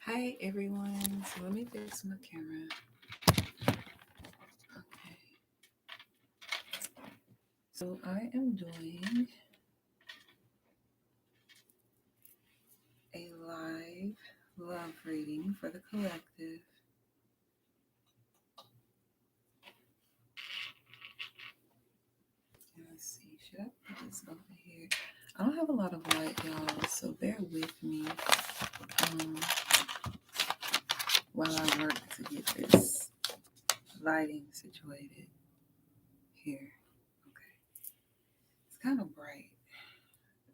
Hi everyone. So let me fix my camera. Okay. So I am doing a live love reading for the collective. Let's see. Should I put this over here? I don't have a lot of light, y'all, so bear with me um, while I work to get this lighting situated here. Okay. It's kind of bright,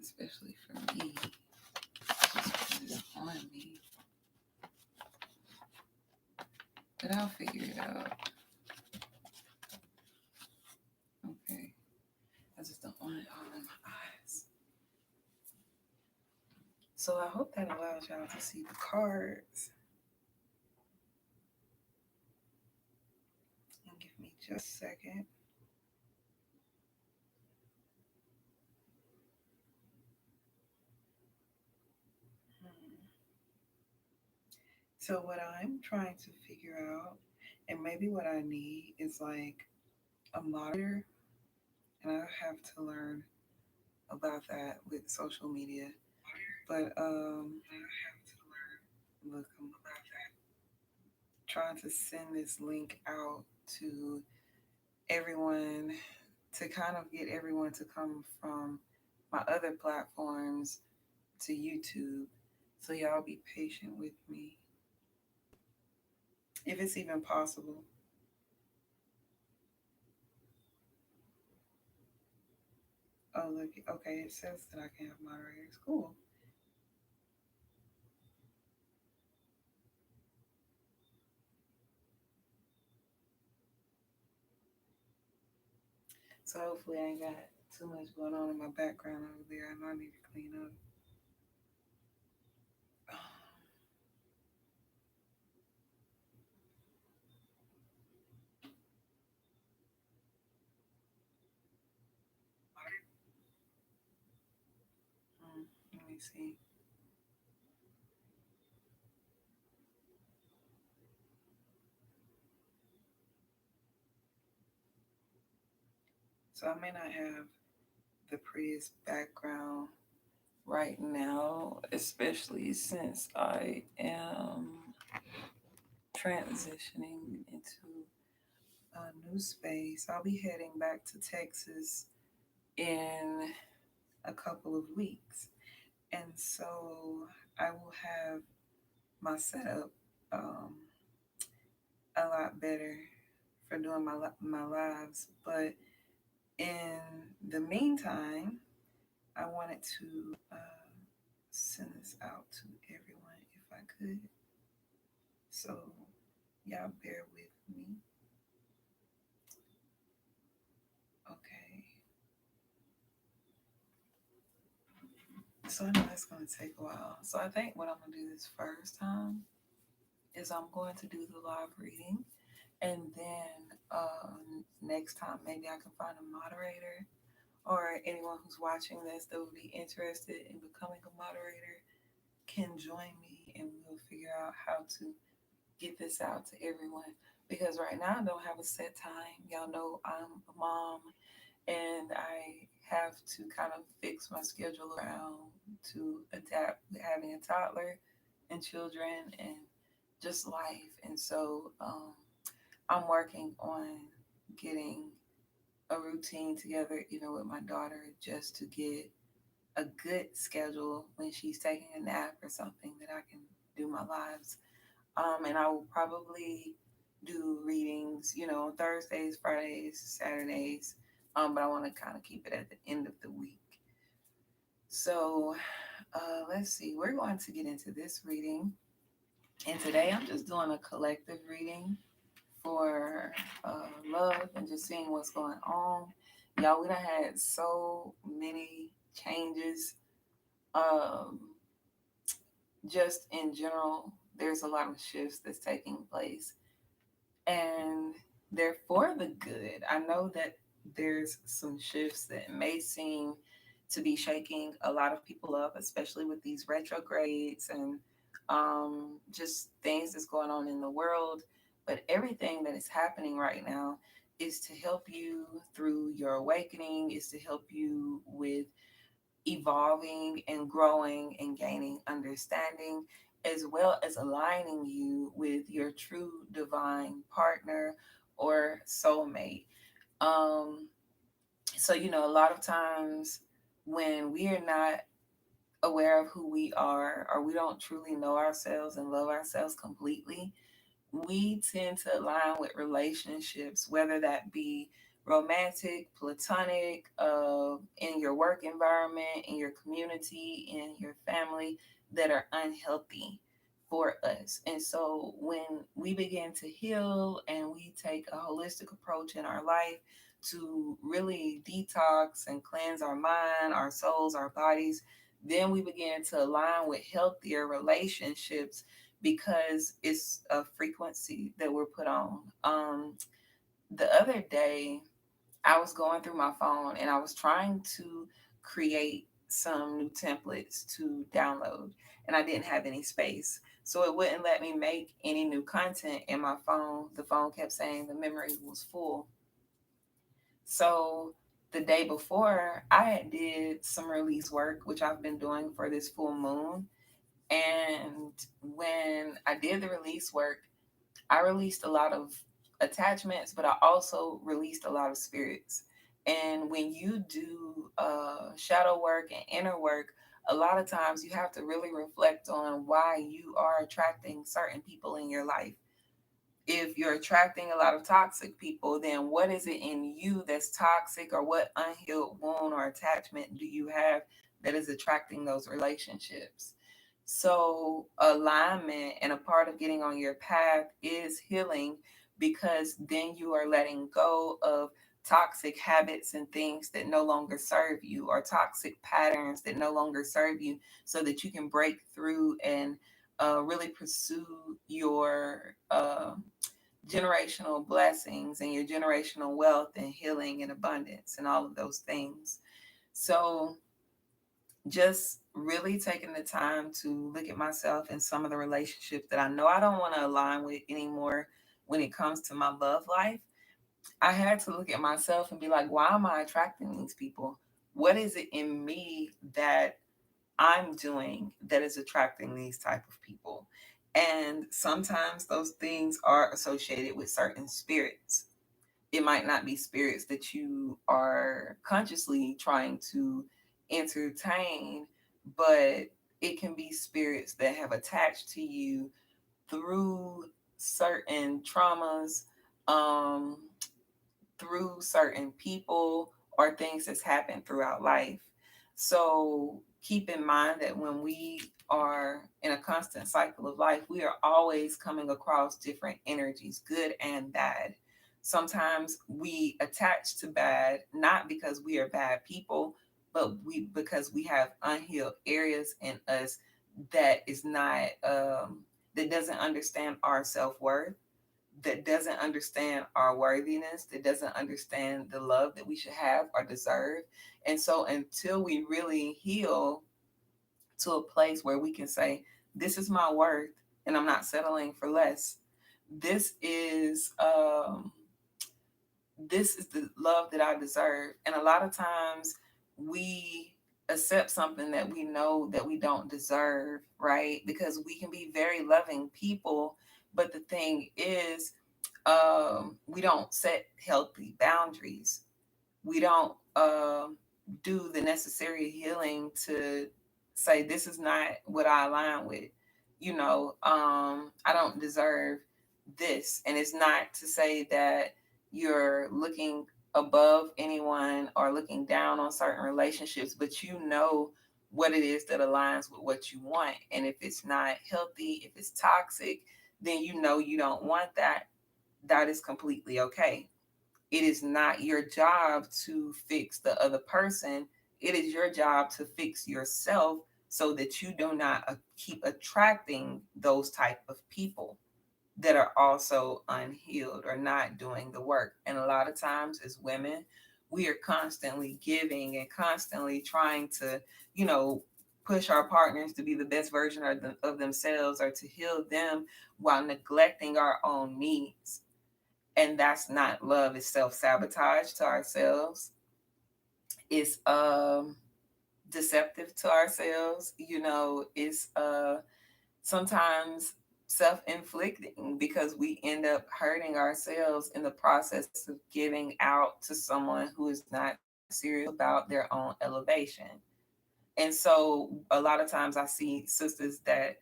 especially for me. Just put this on me. But I'll figure it out. Okay. I just don't want it all in my eyes. So I hope that allows y'all to see the cards. And give me just a second. Hmm. So what I'm trying to figure out, and maybe what I need is like a moderator, and I have to learn about that with social media. But look, I'm trying to send this link out to everyone to kind of get everyone to come from my other platforms to YouTube. So y'all be patient with me. If it's even possible. Oh look, okay, it says that I can have moderators. Cool. So hopefully I ain't got too much going on in my background over there. I know I need to clean up. Let me see. So I may not have the prettiest background right now, especially since I am transitioning into a new space. I'll be heading back to Texas in a couple of weeks. And so I will have my setup um, a lot better for doing my lives. But in the meantime, I wanted to send this out to everyone if I could. So y'all bear with me. Okay. So I know that's going to take a while. So I think what I'm going to do this first time is I'm going to do the live reading. And then next time, maybe I can find a moderator or anyone who's watching this that would be interested in becoming a moderator can join me and we'll figure out how to get this out to everyone. Because right now I don't have a set time. Y'all know I'm a mom and I have to kind of fix my schedule around to adapt with having a toddler and children and just life. And so I'm working on getting a routine together, even with my daughter, just to get a good schedule when she's taking a nap or something that I can do my lives. And I will probably do readings, on Thursdays, Fridays, Saturdays. But I want to kind of keep it at the end of the week. So let's see. We're going to get into this reading. And today I'm just doing a collective reading for love and just seeing what's going on. Y'all, we done had so many changes. Um, just in general, there's a lot of shifts that's taking place, and they're for the good. I know that there's some shifts that may seem to be shaking a lot of people up, especially with these retrogrades and just things that's going on in the world. But everything that is happening right now is to help you through your awakening, is to help you with evolving and growing and gaining understanding, as well as aligning you with your true divine partner or soulmate. Um, so, a lot of times when we are not aware of who we are, or we don't truly know ourselves and love ourselves completely, we tend to align with relationships, whether that be romantic, platonic, in your work environment, in your community, in your family, that are unhealthy for us. And so when we begin to heal and we take a holistic approach in our life to really detox and cleanse our mind, our souls, our bodies, then we begin to align with healthier relationships because it's a frequency that we're put on. The other day, I was going through my phone and I was trying to create some new templates to download, and I didn't have any space. So it wouldn't let me make any new content in my phone. The phone kept saying the memory was full. So the day before, I had did some release work, which I've been doing for this full moon. And when I did the release work, I released a lot of attachments, but I also released a lot of spirits. And when you do shadow work and inner work, a lot of times you have to really reflect on why you are attracting certain people in your life. If you're attracting a lot of toxic people, then what is it in you that's toxic, or what unhealed wound or attachment do you have that is attracting those relationships? So, alignment and a part of getting on your path is healing, because then you are letting go of toxic habits and things that no longer serve you, or toxic patterns that no longer serve you, so that you can break through and really pursue your generational blessings and your generational wealth and healing and abundance and all of those things. So, just really taking the time to look at myself and some of the relationships that I know I don't want to align with anymore when it comes to my love life. I had to look at myself and be like, why am I attracting these people? What is it in me that I'm doing that is attracting these type of people? And sometimes those things are associated with certain spirits. It might not be spirits that you are consciously trying to entertain, but it can be spirits that have attached to you through certain traumas, um, through certain people, or things that's happened throughout life. So keep in mind that when we are in a constant cycle of life, we are always coming across different energies, good and bad. Sometimes we attach to bad not because we are bad people, but we because we have unhealed areas in us that is not that doesn't understand our self-worth, that doesn't understand our worthiness, that doesn't understand the love that we should have or deserve. And so until we really heal to a place where we can say, this is my worth and I'm not settling for less. This is this is the love that I deserve. And a lot of times we accept something that we know that we don't deserve, right? Because we can be very loving people, but the thing is, we don't set healthy boundaries. We don't do the necessary healing to say, this is not what I align with. I don't deserve this. And it's not to say that you're looking above anyone or looking down on certain relationships, but you know what it is that aligns with what you want. And if it's not healthy, if it's toxic, then you know you don't want that. That is completely okay. It is not your job to fix the other person. It is your job to fix yourself so that you do not keep attracting those type of people that are also unhealed or not doing the work. And a lot of times as women, we are constantly giving and constantly trying to, you know, push our partners to be the best version of themselves or to heal them while neglecting our own needs. And that's not love, it's self-sabotage to ourselves. It's deceptive to ourselves. It's sometimes self-inflicting because we end up hurting ourselves in the process of giving out to someone who is not serious about their own elevation. And so a lot of times I see sisters that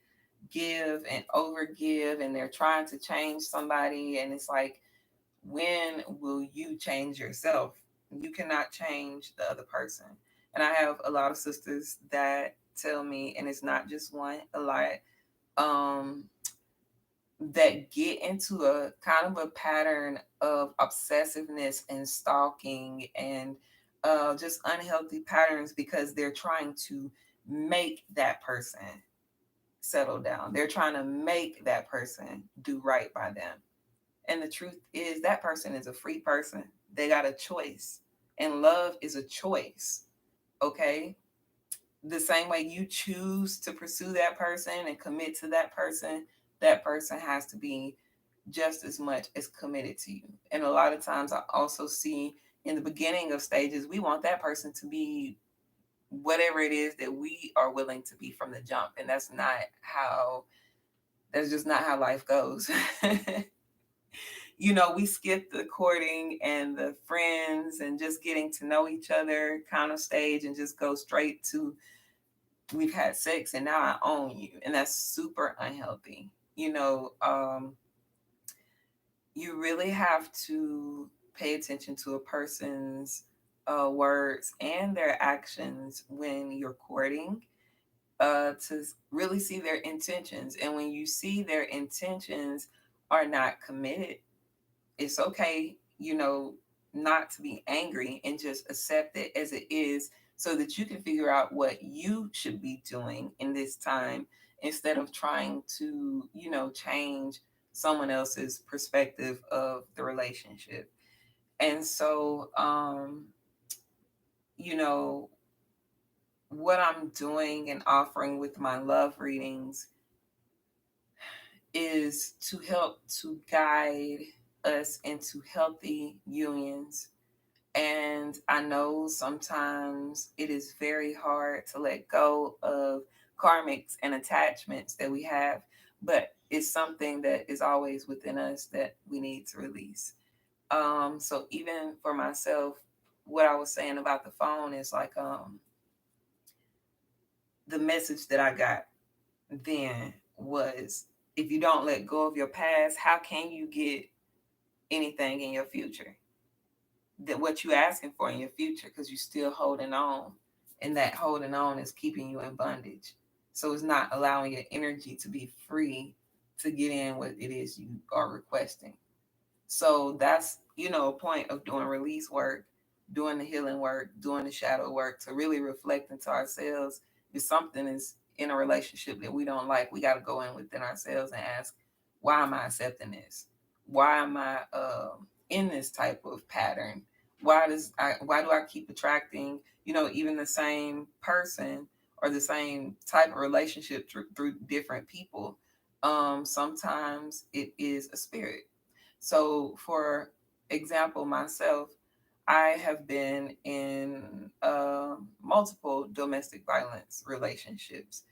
give and overgive and they're trying to change somebody, and it's like, when will you change yourself? You cannot change the other person. And I have a lot of sisters that tell me, and it's not just one, a lot, um, that get into a kind of a pattern of obsessiveness and stalking and just unhealthy patterns because they're trying to make that person settle down. They're trying to make that person do right by them. And the truth is, that person is a free person. They got a choice. And love is a choice. Okay? The same way you choose to pursue that person and commit to that person has to be just as much as committed to you. And a lot of times I also see in the beginning of stages, we want that person to be whatever it is that we are willing to be from the jump. And that's just not how life goes. We skip the courting and the friends and just getting to know each other kind of stage and just go straight to, we've had sex and now I own you. And that's super unhealthy. You really have to pay attention to a person's words and their actions when you're courting, to really see their intentions. And when you see their intentions are not committed, it's okay, not to be angry and just accept it as it is so that you can figure out what you should be doing in this time instead of trying to, change someone else's perspective of the relationship. And so, you know, what I'm doing and offering with my love readings is to help to guide us into healthy unions. And I know sometimes it is very hard to let go of karmics and attachments that we have, but it's something that is always within us that we need to release. So even for myself, what I was saying about the phone is like, the message that I got then was, if you don't let go of your past, how can you get anything in your future? That what you asking for in your future, because you're still holding on, and that holding on is keeping you in bondage. So it's not allowing your energy to be free to get in what it is you are requesting. So that's, a point of doing release work, doing the healing work, doing the shadow work, to really reflect into ourselves. If something is in a relationship that we don't like, we got to go in within ourselves and ask, why am I accepting this? Why am I in this type of pattern? Why do I keep attracting, even the same person or the same type of relationship through different people? Sometimes it is a spirit. So, for example, myself, I have been in multiple domestic violence relationships.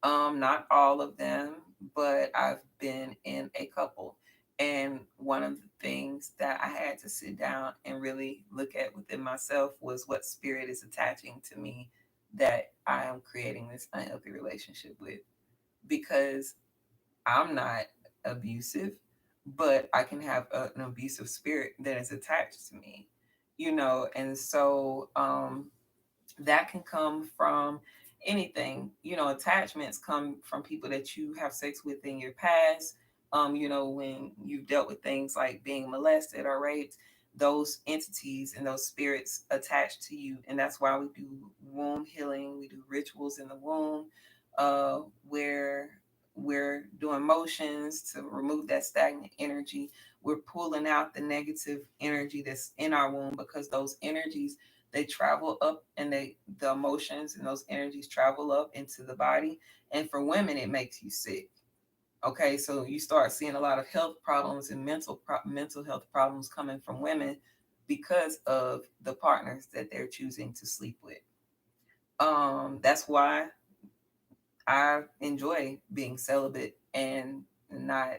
Not all of them, but I've been in a couple. And one of the things that I had to sit down and really look at within myself was what spirit is attaching to me that I am creating this unhealthy relationship with. Because I'm not abusive, but I can have an abusive spirit that is attached to me, and so that can come from anything. Attachments come from people that you have sex with in your past. When you've dealt with things like being molested or raped, those entities and those spirits attach to you. And that's why we do womb healing. We do rituals in the womb, where we're doing motions to remove that stagnant energy. We're pulling out the negative energy that's in our womb, because those energies they travel up, and the emotions and those energies travel up into the body. And for women, it makes you sick. Okay, so you start seeing a lot of health problems and mental health problems coming from women because of the partners that they're choosing to sleep with. That's why I enjoy being celibate and not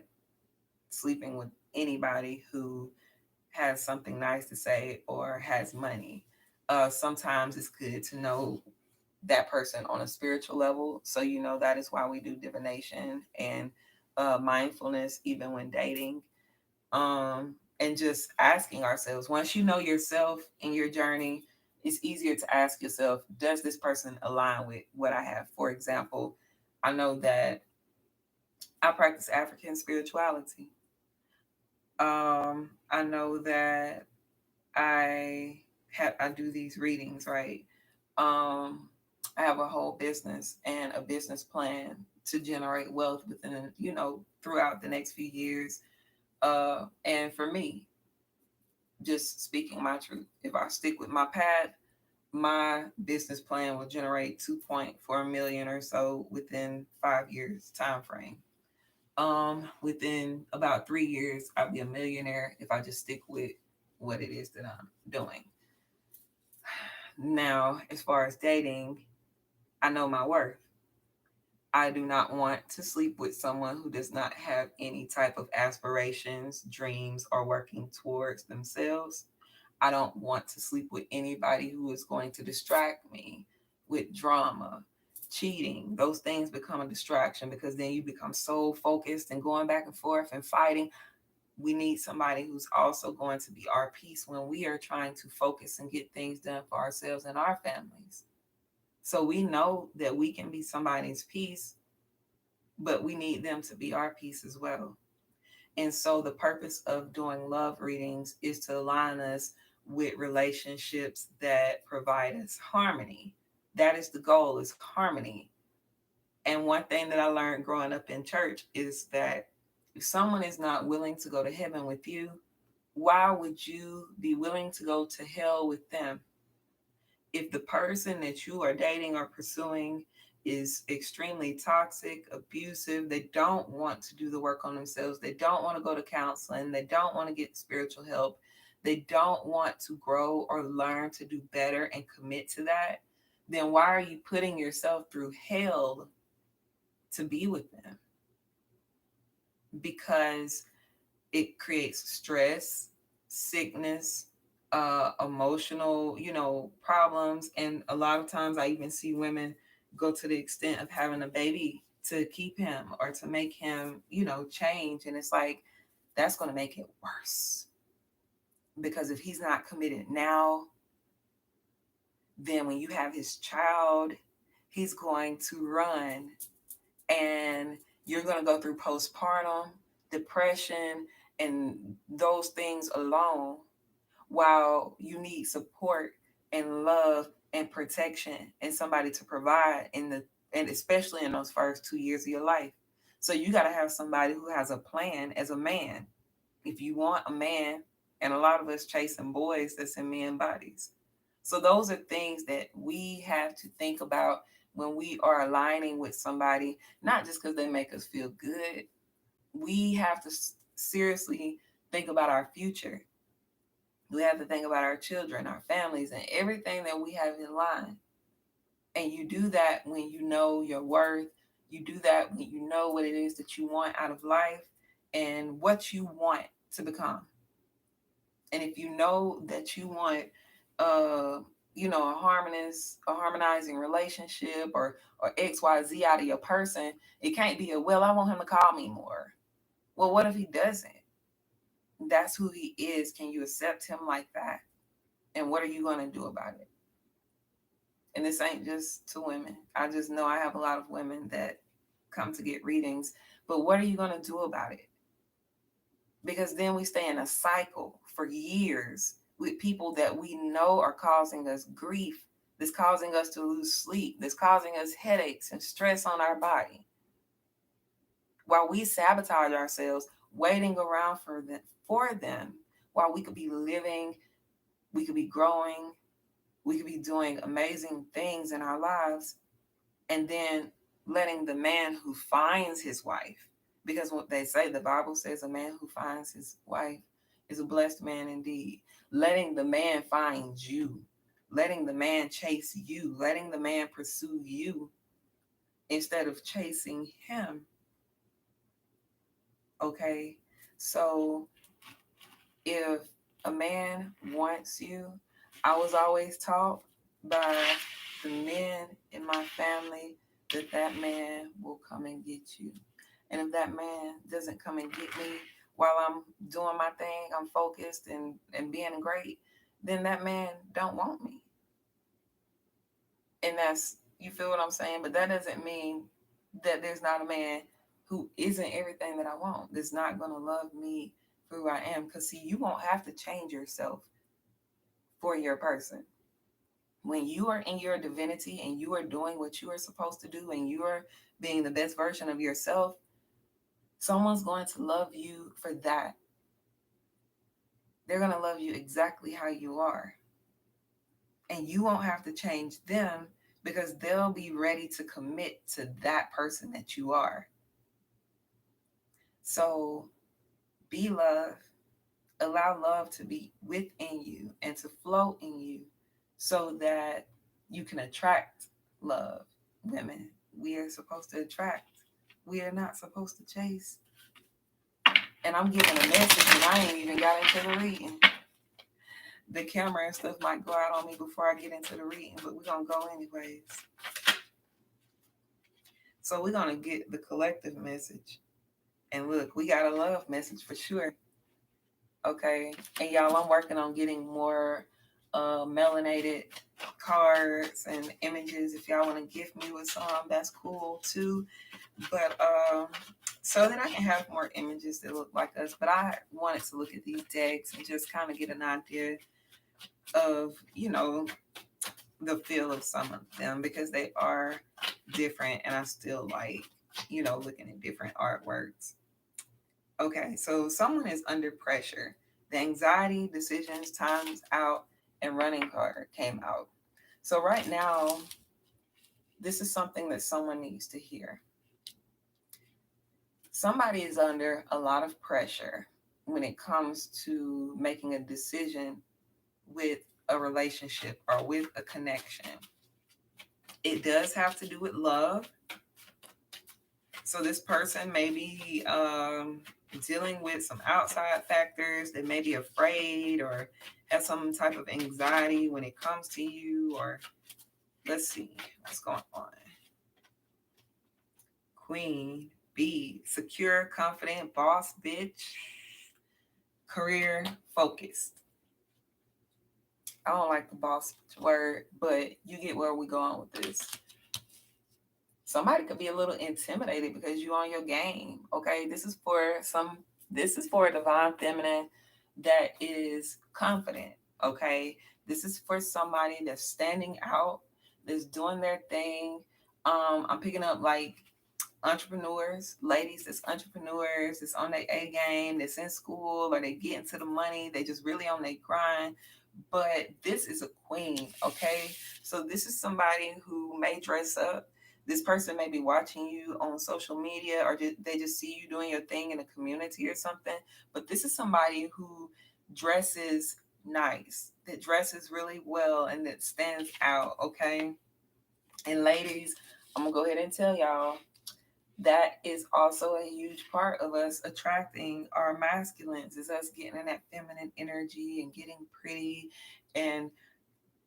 sleeping with anybody who has something nice to say or has money. Sometimes it's good to know that person on a spiritual level. So, that is why we do divination and mindfulness, even when dating. And just asking ourselves, once you know yourself in your journey, it's easier to ask yourself, does this person align with what I have? For example, I know that I practice African spirituality. I know that I do these readings, right? Um, I have a whole business and a business plan to generate wealth within, throughout the next few years. And for me, just speaking my truth, if I stick with my path, my business plan will generate 2.4 million or so within 5 years time frame. Within about 3 years, I'll be a millionaire if I just stick with what it is that I'm doing. Now, as far as dating, I know my worth. I do not want to sleep with someone who does not have any type of aspirations, dreams, or working towards themselves. I don't want to sleep with anybody who is going to distract me with drama, cheating. Those things become a distraction because then you become so focused and going back and forth and fighting. We need somebody who's also going to be our peace when we are trying to focus and get things done for ourselves and our families. So we know that we can be somebody's peace, but we need them to be our peace as well. And so the purpose of doing love readings is to align us with relationships that provide us harmony. That is the goal, is harmony. And one thing that I learned growing up in church is that if someone is not willing to go to heaven with you, why would you be willing to go to hell with them? If the person that you are dating or pursuing is extremely toxic, abusive, they don't want to do the work on themselves, they don't want to go to counseling, they don't want to get spiritual help, they don't want to grow or learn to do better and commit to that, then why are you putting yourself through hell to be with them? Because it creates stress, sickness, emotional, problems. And a lot of times I even see women go to the extent of having a baby to keep him or to make him, change. And it's like, that's going to make it worse. Because if he's not committed now, then when you have his child, he's going to run, and you're going to go through postpartum depression and those things alone, while you need support and love and protection and somebody to provide and especially in those first 2 years of your life. So you got to have somebody who has a plan as a man. If you want a man, and a lot of us chasing boys that's in men bodies. So those are things that we have to think about when we are aligning with somebody, not just because they make us feel good. We have to seriously think about our future. We have to think about our children, our families, and everything that we have in line. And you do that when you know your worth. You do that when you know what it is that you want out of life and what you want to become. And if you know that you want, uh, a harmonizing relationship or XYZ out of your person, it can't be I want him to call me more. Well, what if he doesn't? That's who he is. Can you accept him like that? And what are you going to do about it? And this ain't just to women. I just know I have a lot of women that come to get readings. But what are you going to do about it? Because then we stay in a cycle for years with people that we know are causing us grief, that's causing us to lose sleep, that's causing us headaches and stress on our body, while we sabotage ourselves waiting around for them while we could be living, we could be growing, We could be doing amazing things in our lives and then letting the man who finds his wife, because what they say, the Bible says a man who finds his wife is a blessed man indeed. Letting the man find you, letting the man chase you, letting the man pursue you instead of chasing him. Okay. So if a man wants you, I was always taught by the men in my family that that man will come and get you. And if that man doesn't come and get me while I'm doing my thing, I'm focused and being great, then that man don't want me. And that's, you feel what I'm saying? But that doesn't mean that there's not a man who isn't everything that I want, that's not going to love me for who I am. Because, see, you won't have to change yourself for your person. When you are in your divinity and you are doing what you are supposed to do and you are being the best version of yourself, someone's going to love you for that. They're going to love you exactly how you are. And you won't have to change them because they'll be ready to commit to that person that you are. So be love, allow love to be within you and to flow in you so that you can attract love. Women, we are supposed to attract, we are not supposed to chase. And I'm giving a message and I ain't even got into the reading. The camera and stuff might go out on me before I get into the reading, but we're going to go anyways. So we're going to get the collective message. And look, we got a love message for sure. Okay. And y'all, I'm working on getting more melanated cards and images. If y'all want to gift me with some, that's cool too. But so that I can have more images that look like us. But I wanted to look at these decks and just kind of get an idea of, the feel of some of them because they are different and I still like, looking at different artworks. Okay, so someone is under pressure. The anxiety, decisions, times out, and running card came out. So right now, this is something that someone needs to hear. Somebody is under a lot of pressure when it comes to making a decision with a relationship or with a connection. It does have to do with love. So this person may be dealing with some outside factors. They may be afraid or have some type of anxiety when it comes to you. Or let's see what's going on. Queen B, secure, confident, boss, bitch, career focused. I don't like the boss word, but you get where we're going with this. Somebody could be a little intimidated because you're on your game. Okay, this is for a divine feminine that is confident. Okay, this is for somebody that's standing out, that's doing their thing. I'm picking up like entrepreneurs, ladies that's entrepreneurs, that's on their A game, that's in school or they get into the money, they just really on their grind. But this is a queen, okay? So this is somebody who may dress up. This person may be watching you on social media or they just see you doing your thing in a community or something. But this is somebody who dresses nice, that dresses really well and that stands out, okay? And ladies, I'm going to go ahead and tell y'all, that is also a huge part of us attracting our masculines, is us getting in that feminine energy and getting pretty. And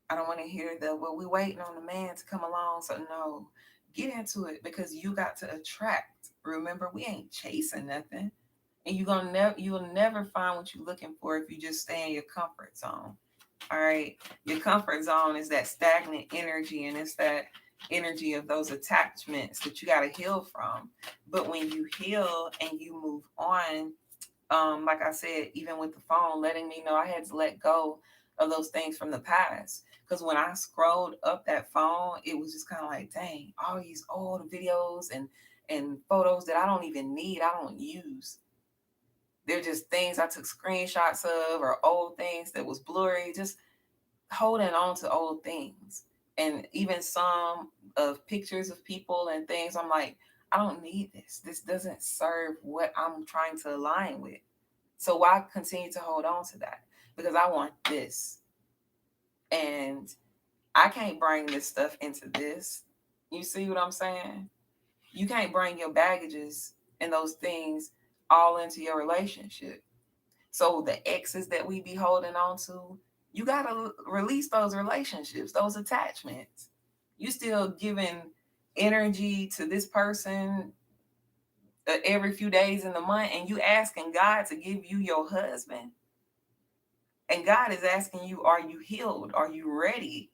I don't want to hear the, well, we waiting on the man to come along. So no, get into it because you got to attract. Remember, we ain't chasing nothing. And you'll never find what you're looking for if you just stay in your comfort zone. All right. Your comfort zone is that stagnant energy, and it's that energy of those attachments that you got to heal from. But when you heal and you move on, like I said, even with the phone, letting me know I had to let go of those things from the past. Because when I scrolled up that phone, it was just kind of like, dang, all these old videos and photos that I don't even need, I don't use. They're just things I took screenshots of or old things that was blurry. Just holding on to old things, and even some of pictures of people and things. I'm like, I don't need this. This doesn't serve what I'm trying to align with. So why continue to hold on to that? Because I want this. And I can't bring this stuff into this. You see what I'm saying? You can't bring your baggages and those things all into your relationship. So the exes that we be holding on to, you gotta release those relationships, those attachments. You still giving energy to this person every few days in the month, and you asking God to give you your husband. And God is asking you, are you healed? Are you ready?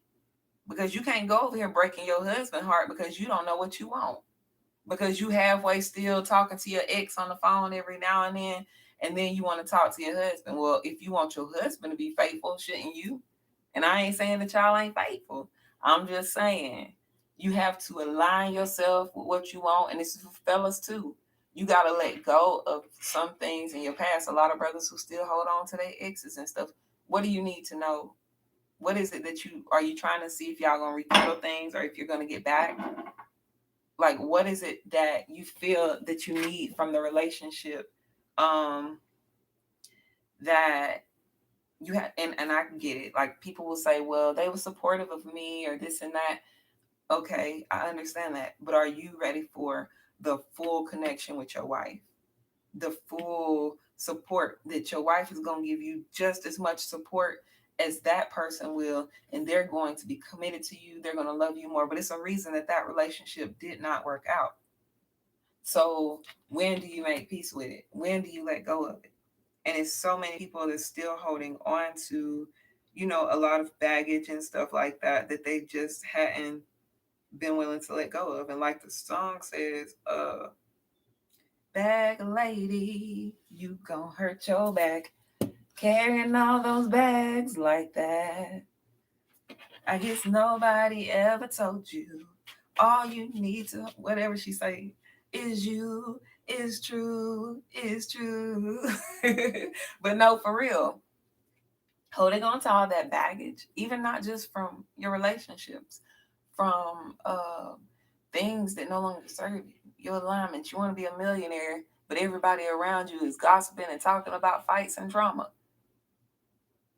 Because you can't go over here breaking your husband's heart because you don't know what you want. Because you halfway still talking to your ex on the phone every now and then you want to talk to your husband. Well, if you want your husband to be faithful, shouldn't you? And I ain't saying that y'all ain't faithful. I'm just saying you have to align yourself with what you want, and this is for fellas too. You got to let go of some things in your past. A lot of brothers who still hold on to their exes and stuff. What do you need to know? What is it that you trying to see if y'all gonna rekindle things or if you're gonna get back? Like, what is it that you feel that you need from the relationship, um that you have? And I can get it. Like, people will say, well, they were supportive of me or this and that. Okay, I understand that, but are you ready for the full connection with your wife, the full support that your wife is going to give you, just as much support as that person will, and they're going to be committed to you, they're going to love you more, but it's a reason that that relationship did not work out. So when do you make peace with it? When do you let go of it? And it's so many people that's still holding on to, a lot of baggage and stuff like that that they just hadn't been willing to let go of. And like the song says, bag lady, you gon' hurt your back carrying all those bags like that. I guess nobody ever told you all you need to, whatever she say, is you, is true, is true. But no, for real, holding on to all that baggage, even not just from your relationships, from things that no longer serve you, your alignment. You want to be a millionaire, but everybody around you is gossiping and talking about fights and drama.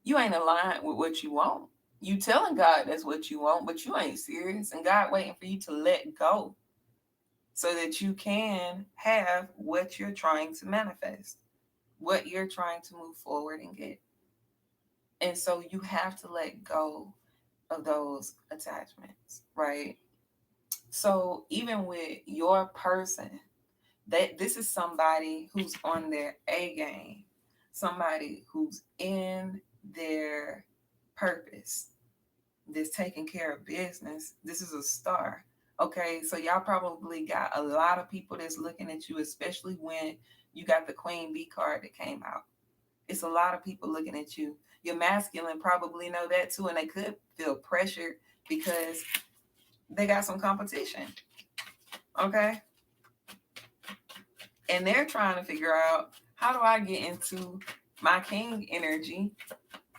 You ain't aligned with what you want. You telling God that's what you want, but you ain't serious, and God waiting for you to let go so that you can have what you're trying to manifest, what you're trying to move forward and get. And so you have to let go of those attachments, right? So even with your person, that this is somebody who's on their A game, somebody who's in their purpose, that's taking care of business. This is a star. Okay, so y'all probably got a lot of people that's looking at you, especially when you got the Queen Bee card that came out. It's a lot of people looking at you. Your masculine probably know that too, and they could feel pressured because they got some competition. Okay, and they're trying to figure out, how do I get into my king energy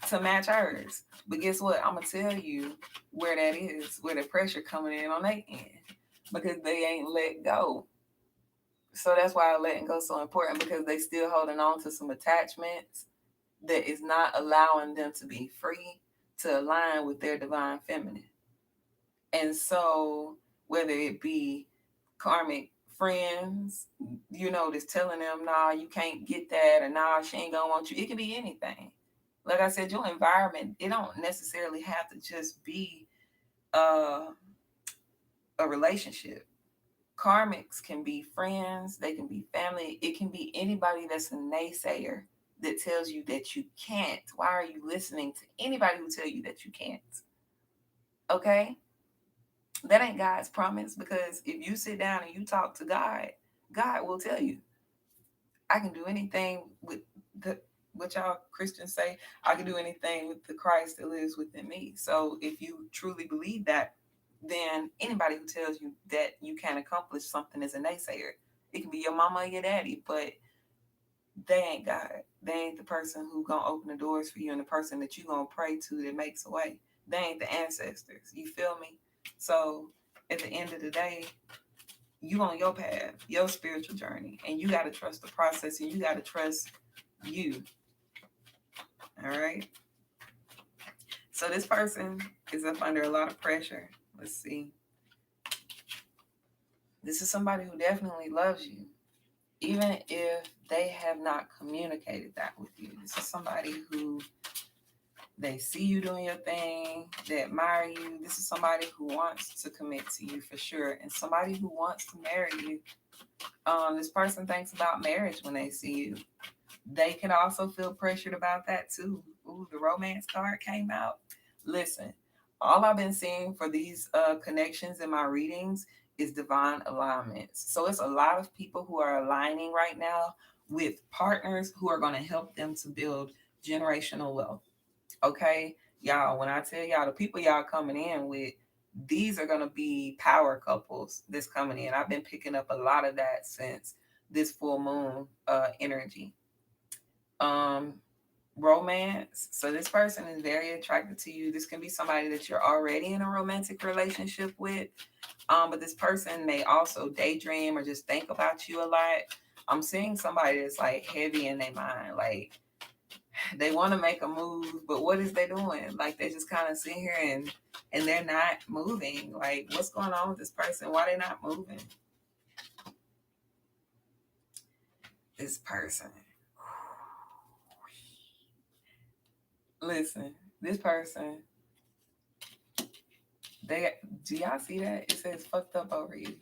to match hers? But guess what? I'm gonna tell you where that is, where the pressure coming in on their end, because they ain't let go. So that's why letting go is so important, because they still holding on to some attachments that is not allowing them to be free, to align with their divine feminine. And so whether it be karmic friends, that's telling them, nah, you can't get that, or nah, she ain't gonna want you. It can be anything. Like I said, your environment, it don't necessarily have to just be uh, a relationship. Karmics can be friends, they can be family, it can be anybody that's a naysayer that tells you that you can't. Why are you listening to anybody who tell you that you can't? Okay? That ain't God's promise, because if you sit down and you talk to God, God will tell you, I can do anything with the what y'all Christians say, I can do anything with the Christ that lives within me. So if you truly believe that, then anybody who tells you that you can't accomplish something is a naysayer. It can be your mama or your daddy, but they ain't God. They ain't the person who gonna open the doors for you and the person that you gonna pray to that makes a way. They ain't the ancestors. You feel me? So at the end of the day, you on your path, your spiritual journey, and you gotta trust the process and you gotta trust you. All right. So this person is up under a lot of pressure. Let's see. This is somebody who definitely loves you, even if they have not communicated that with you. This is somebody who they see you doing your thing, they admire you. This is somebody who wants to commit to you for sure, and somebody who wants to marry you. This person thinks about marriage when they see you. They can also feel pressured about that too. Ooh, the romance card came out. Listen, all I've been seeing for these connections in my readings is divine alignments. So it's a lot of people who are aligning right now with partners who are going to help them to build generational wealth. Okay, y'all, when I tell y'all the people y'all coming in with, these are going to be power couples that's coming in. I've been picking up a lot of that since this full moon energy. Um, Romance. So this person is very attracted to you. This can be somebody that you're already in a romantic relationship with. But this person may also daydream or just think about you a lot. I'm seeing somebody that's like heavy in their mind. Like they want to make a move, but what is they doing? Like they just kind of sit here and they're not moving. Like what's going on with this person? Why they not moving? This person. Listen, this person, they do y'all see that? It says fucked up over you.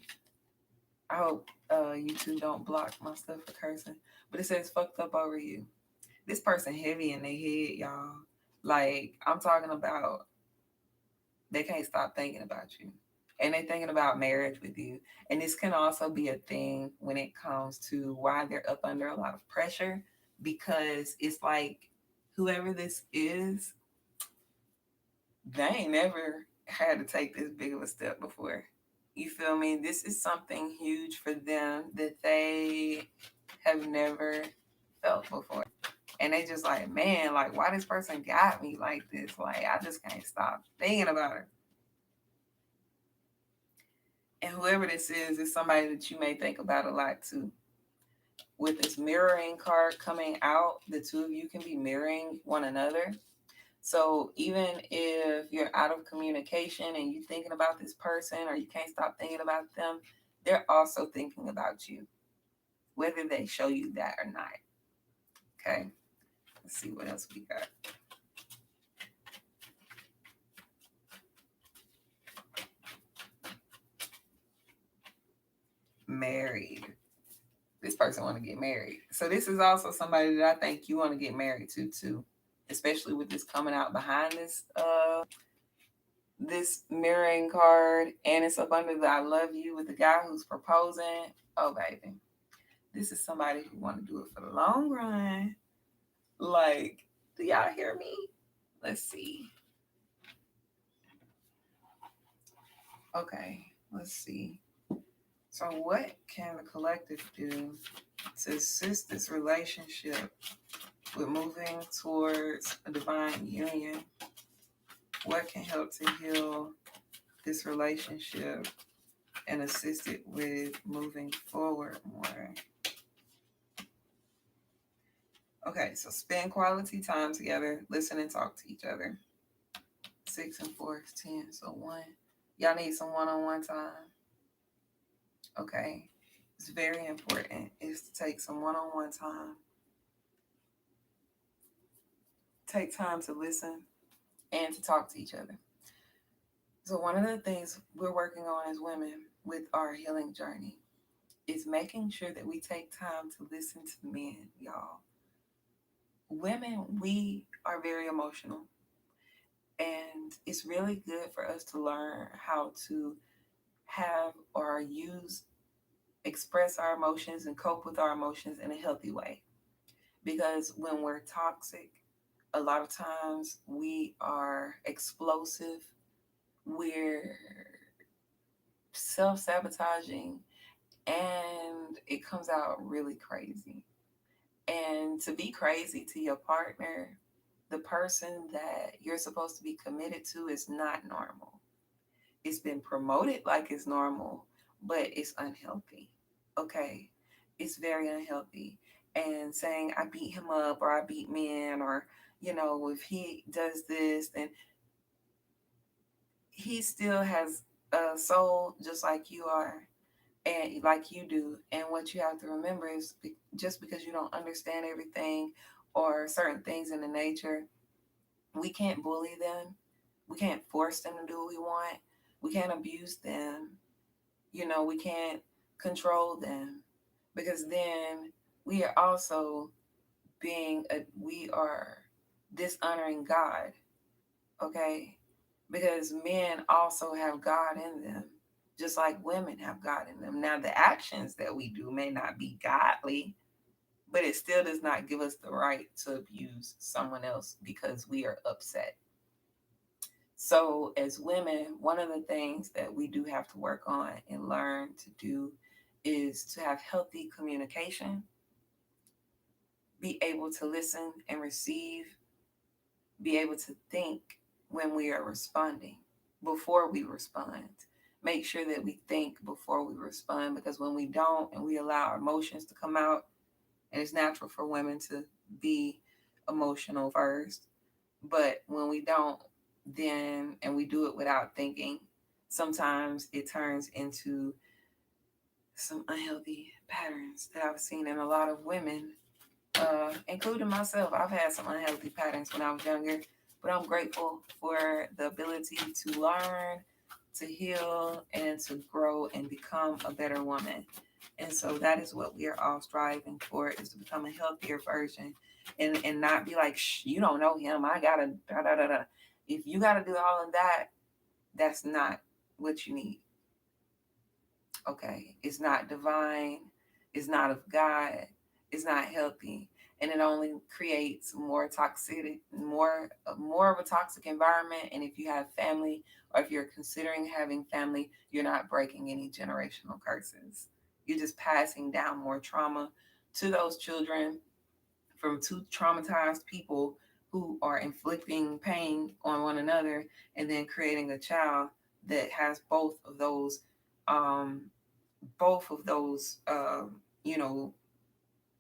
I hope YouTube don't block my stuff for cursing. But it says fucked up over you. This person heavy in their head, y'all. Like I'm talking about they can't stop thinking about you. And they thinking about marriage with you. And this can also be a thing when it comes to why they're up under a lot of pressure. Because it's like whoever this is, they ain't never had to take this big of a step before. You feel me? This is something huge for them that they have never felt before. And they just like, man, like, why this person got me like this? Like, I just can't stop thinking about her. And whoever this is somebody that you may think about a lot too. With this mirroring card coming out, the two of you can be mirroring one another. So even if you're out of communication and you're thinking about this person or you can't stop thinking about them, they're also thinking about you, whether they show you that or not. Okay, let's see what else we got. Married. This person want to get married. So this is also somebody that I think you want to get married to too, especially with this coming out behind this mirroring card, and it's up under the I love you with the guy who's proposing. Oh baby, this is somebody who want to do it for the long run. Like, do y'all hear me? Let's see. Okay, let's see. So what can the collective do to assist this relationship with moving towards a divine union? What can help to heal this relationship and assist it with moving forward more? Okay, so spend quality time together, listen and talk to each other. 6 and 4 is 10, so 1. Y'all need some one-on-one time. Okay, it's very important is to take some one-on-one time. Take time to listen and to talk to each other. So one of the things we're working on as women with our healing journey is making sure that we take time to listen to men, y'all. Women, we are very emotional. And it's really good for us to learn how to have or express our emotions and cope with our emotions in a healthy way. Because when we're toxic, a lot of times we are explosive, we're self sabotaging, and it comes out really crazy. And to be crazy to your partner, the person that you're supposed to be committed to is not normal. It's been promoted like it's normal, but it's unhealthy. Okay. It's very unhealthy. And saying I beat him up or I beat men or, if he does this, then he still has a soul just like you are and like you do. And what you have to remember is just because you don't understand everything or certain things in the nature, we can't bully them. We can't force them to do what we want. We can't abuse them. We can't control them because then we are also we are dishonoring God, okay? Because men also have God in them, just like women have God in them. Now, the actions that we do may not be godly, but it still does not give us the right to abuse someone else because we are upset. So, as women, one of the things that we do have to work on and learn to do is to have healthy communication, be able to listen and receive, be able to think when we are responding before we respond. Make sure that we think before we respond because when we don't and we allow our emotions to come out, and it's natural for women to be emotional first, but when we don't, then and we do it without thinking, sometimes it turns into some unhealthy patterns that I've seen in a lot of women, including myself. I've had some unhealthy patterns when I was younger, but I'm grateful for the ability to learn, to heal, and to grow and become a better woman. And so that is what we are all striving for, is to become a healthier version and not be like, shh, you don't know him. I gotta da da da da. If you gotta do all of that, that's not what you need. Okay. It's not divine, it's not of God, it's not healthy. And it only creates more toxicity, more of a toxic environment. And if you have family or if you're considering having family, you're not breaking any generational curses. You're just passing down more trauma to those children from two traumatized people who are inflicting pain on one another and then creating a child that has um, both of those you know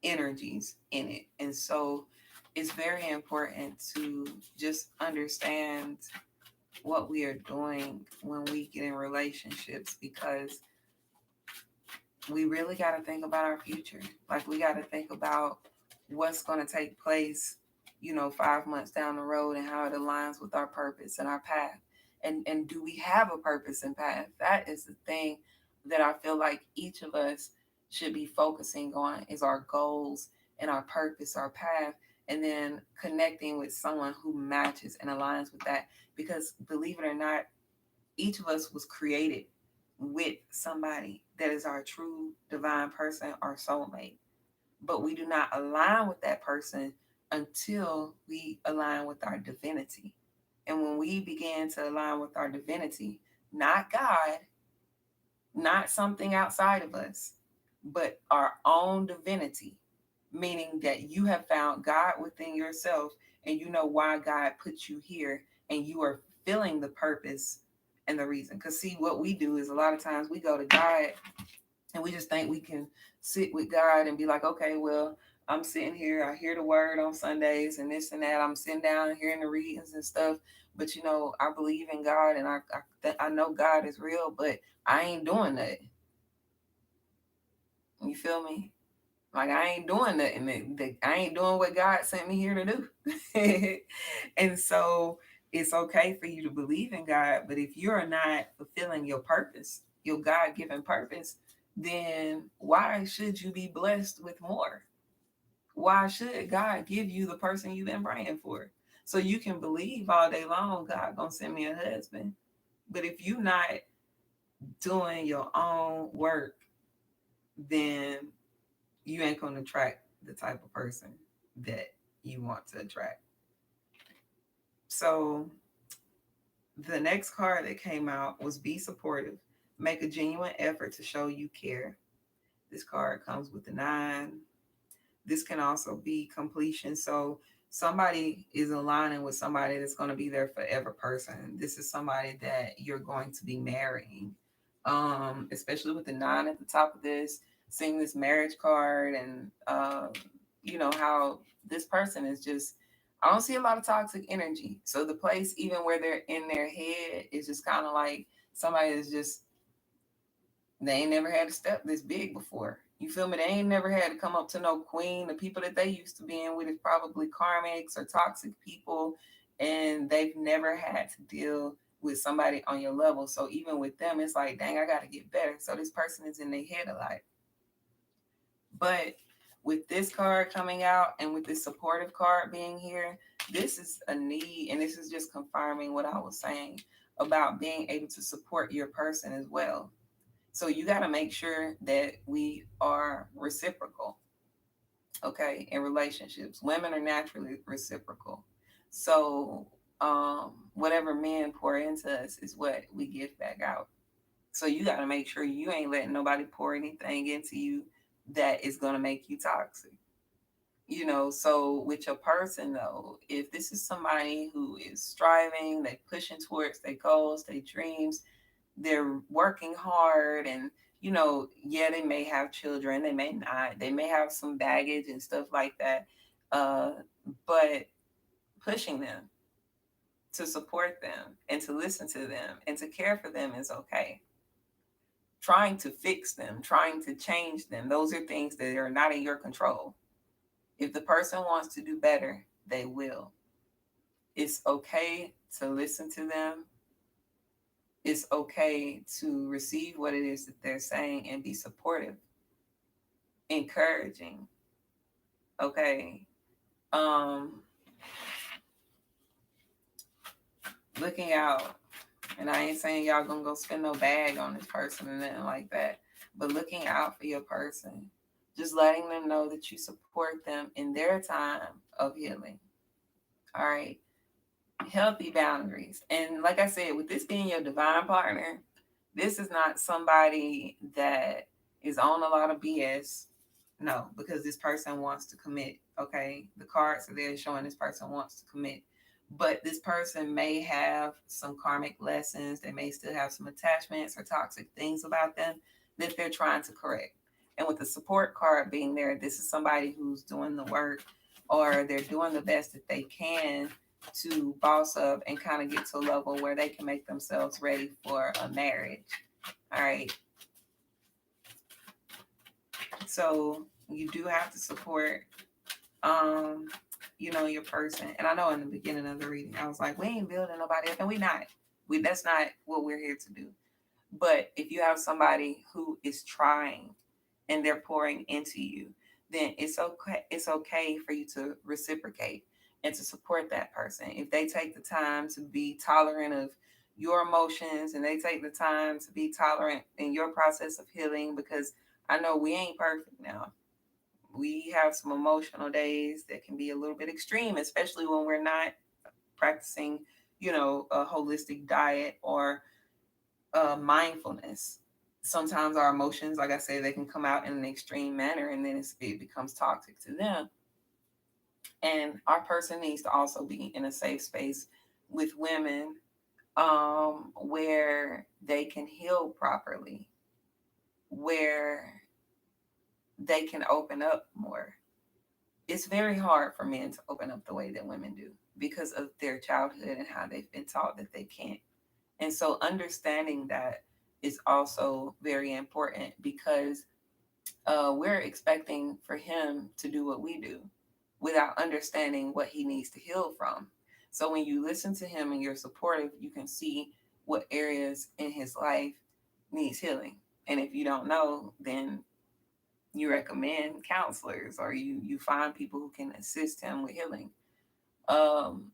energies in it. And so it's very important to just understand what we are doing when we get in relationships because we really got to think about our future. Like we got to think about what's going to take place, 5 months down the road and how it aligns with our purpose and our path. And do we have a purpose and path? That is the thing that I feel like each of us should be focusing on is our goals and our purpose, our path, and then connecting with someone who matches and aligns with that. Because believe it or not, each of us was created with somebody that is our true divine person, our soulmate. But we do not align with that person until we align with our divinity. And when we begin to align with our divinity, not God, not something outside of us, but our own divinity, meaning that you have found God within yourself and you know why God put you here and you are fulfilling the purpose and the reason. Because, see, what we do is a lot of times we go to God and we just think we can sit with God and be like, okay, well, I'm sitting here, I hear the word on Sundays and this and that. I'm sitting down and hearing the readings and stuff. But I believe in God and I know God is real, but I ain't doing that. You feel me? Like I ain't doing nothing. I ain't doing what God sent me here to do. And so it's okay for you to believe in God, but if you're not fulfilling your purpose, your God given purpose, then why should you be blessed with more? Why should God give you the person you've been praying for? So you can believe all day long, God gonna send me a husband. But if you're not doing your own work, then you ain't gonna attract the type of person that you want to attract. So the next card that came out was be supportive. Make a genuine effort to show you care. This card comes with the 9, This can also be completion. So somebody is aligning with somebody that's going to be their forever person. This is somebody that you're going to be marrying. Especially with the nine at the top of this, seeing this marriage card, and you know how this person is just, I don't see a lot of toxic energy. So the place, even where they're in their head, is just kind of like somebody that's just, they ain't never had a step this big before. You feel me? They ain't never had to come up to no queen. The people that they used to be in with is probably karmics or toxic people, and they've never had to deal with somebody on your level. So even with them, it's like, dang, I got to get better. So this person is in their head a lot. But with this card coming out and with this supportive card being here, this is a need, and this is just confirming what I was saying about being able to support your person as well. So you got to make sure that we are reciprocal, okay, in relationships. Women are naturally reciprocal. So whatever men pour into us is what we give back out. So you got to make sure you ain't letting nobody pour anything into you that is going to make you toxic. You know, so with your person though, if this is somebody who is striving, they pushing towards their goals, their dreams, they're working hard, and you know, yeah, they may have children, they may not, they may have some baggage and stuff like that, uh but pushing them to support them and to listen to them and to care for them is okay. Trying to fix them, trying to change them, those are things that are not in your control. If the person wants to do better, they will. It's okay to listen to them. It's okay to receive what it is that they're saying and be supportive, encouraging. Okay. Um, Looking out, and I ain't saying y'all gonna go spend no bag on this person or nothing like that, but looking out for your person, just letting them know that you support them in their time of healing. All right. Healthy boundaries. And like I said, with this being your divine partner, this is not somebody that is on a lot of BS. No, because this person wants to commit. Okay. The cards are there showing this person wants to commit. But this person may have some karmic lessons. They may still have some attachments or toxic things about them that they're trying to correct. And with the support card being there, this is somebody who's doing the work, or they're doing the best that they can to boss up and kind of get to a level where they can make themselves ready for a marriage. All right. So you do have to support, um, you know, your person. And I know in the beginning of the reading, I was like, we ain't building nobody up, and we not. We That's not what we're here to do. But if you have somebody who is trying and they're pouring into you, then it's okay. It's okay for you to reciprocate and to support that person. If they take the time to be tolerant of your emotions, and they take the time to be tolerant in your process of healing, because I know we ain't perfect now. We have some emotional days that can be a little bit extreme, especially when we're not practicing, you know, a holistic diet or mindfulness. Sometimes our emotions, like I said, they can come out in an extreme manner, and then it becomes toxic to them. And our person needs to also be in a safe space with women, where they can heal properly, where they can open up more. It's very hard for men to open up the way that women do because of their childhood and how they've been taught that they can't. And so understanding that is also very important, because we're expecting for him to do what we do without understanding what he needs to heal from. So when you listen to him and you're supportive, you can see what areas in his life needs healing. And if you don't know, then you recommend counselors, or you find people who can assist him with healing. Um,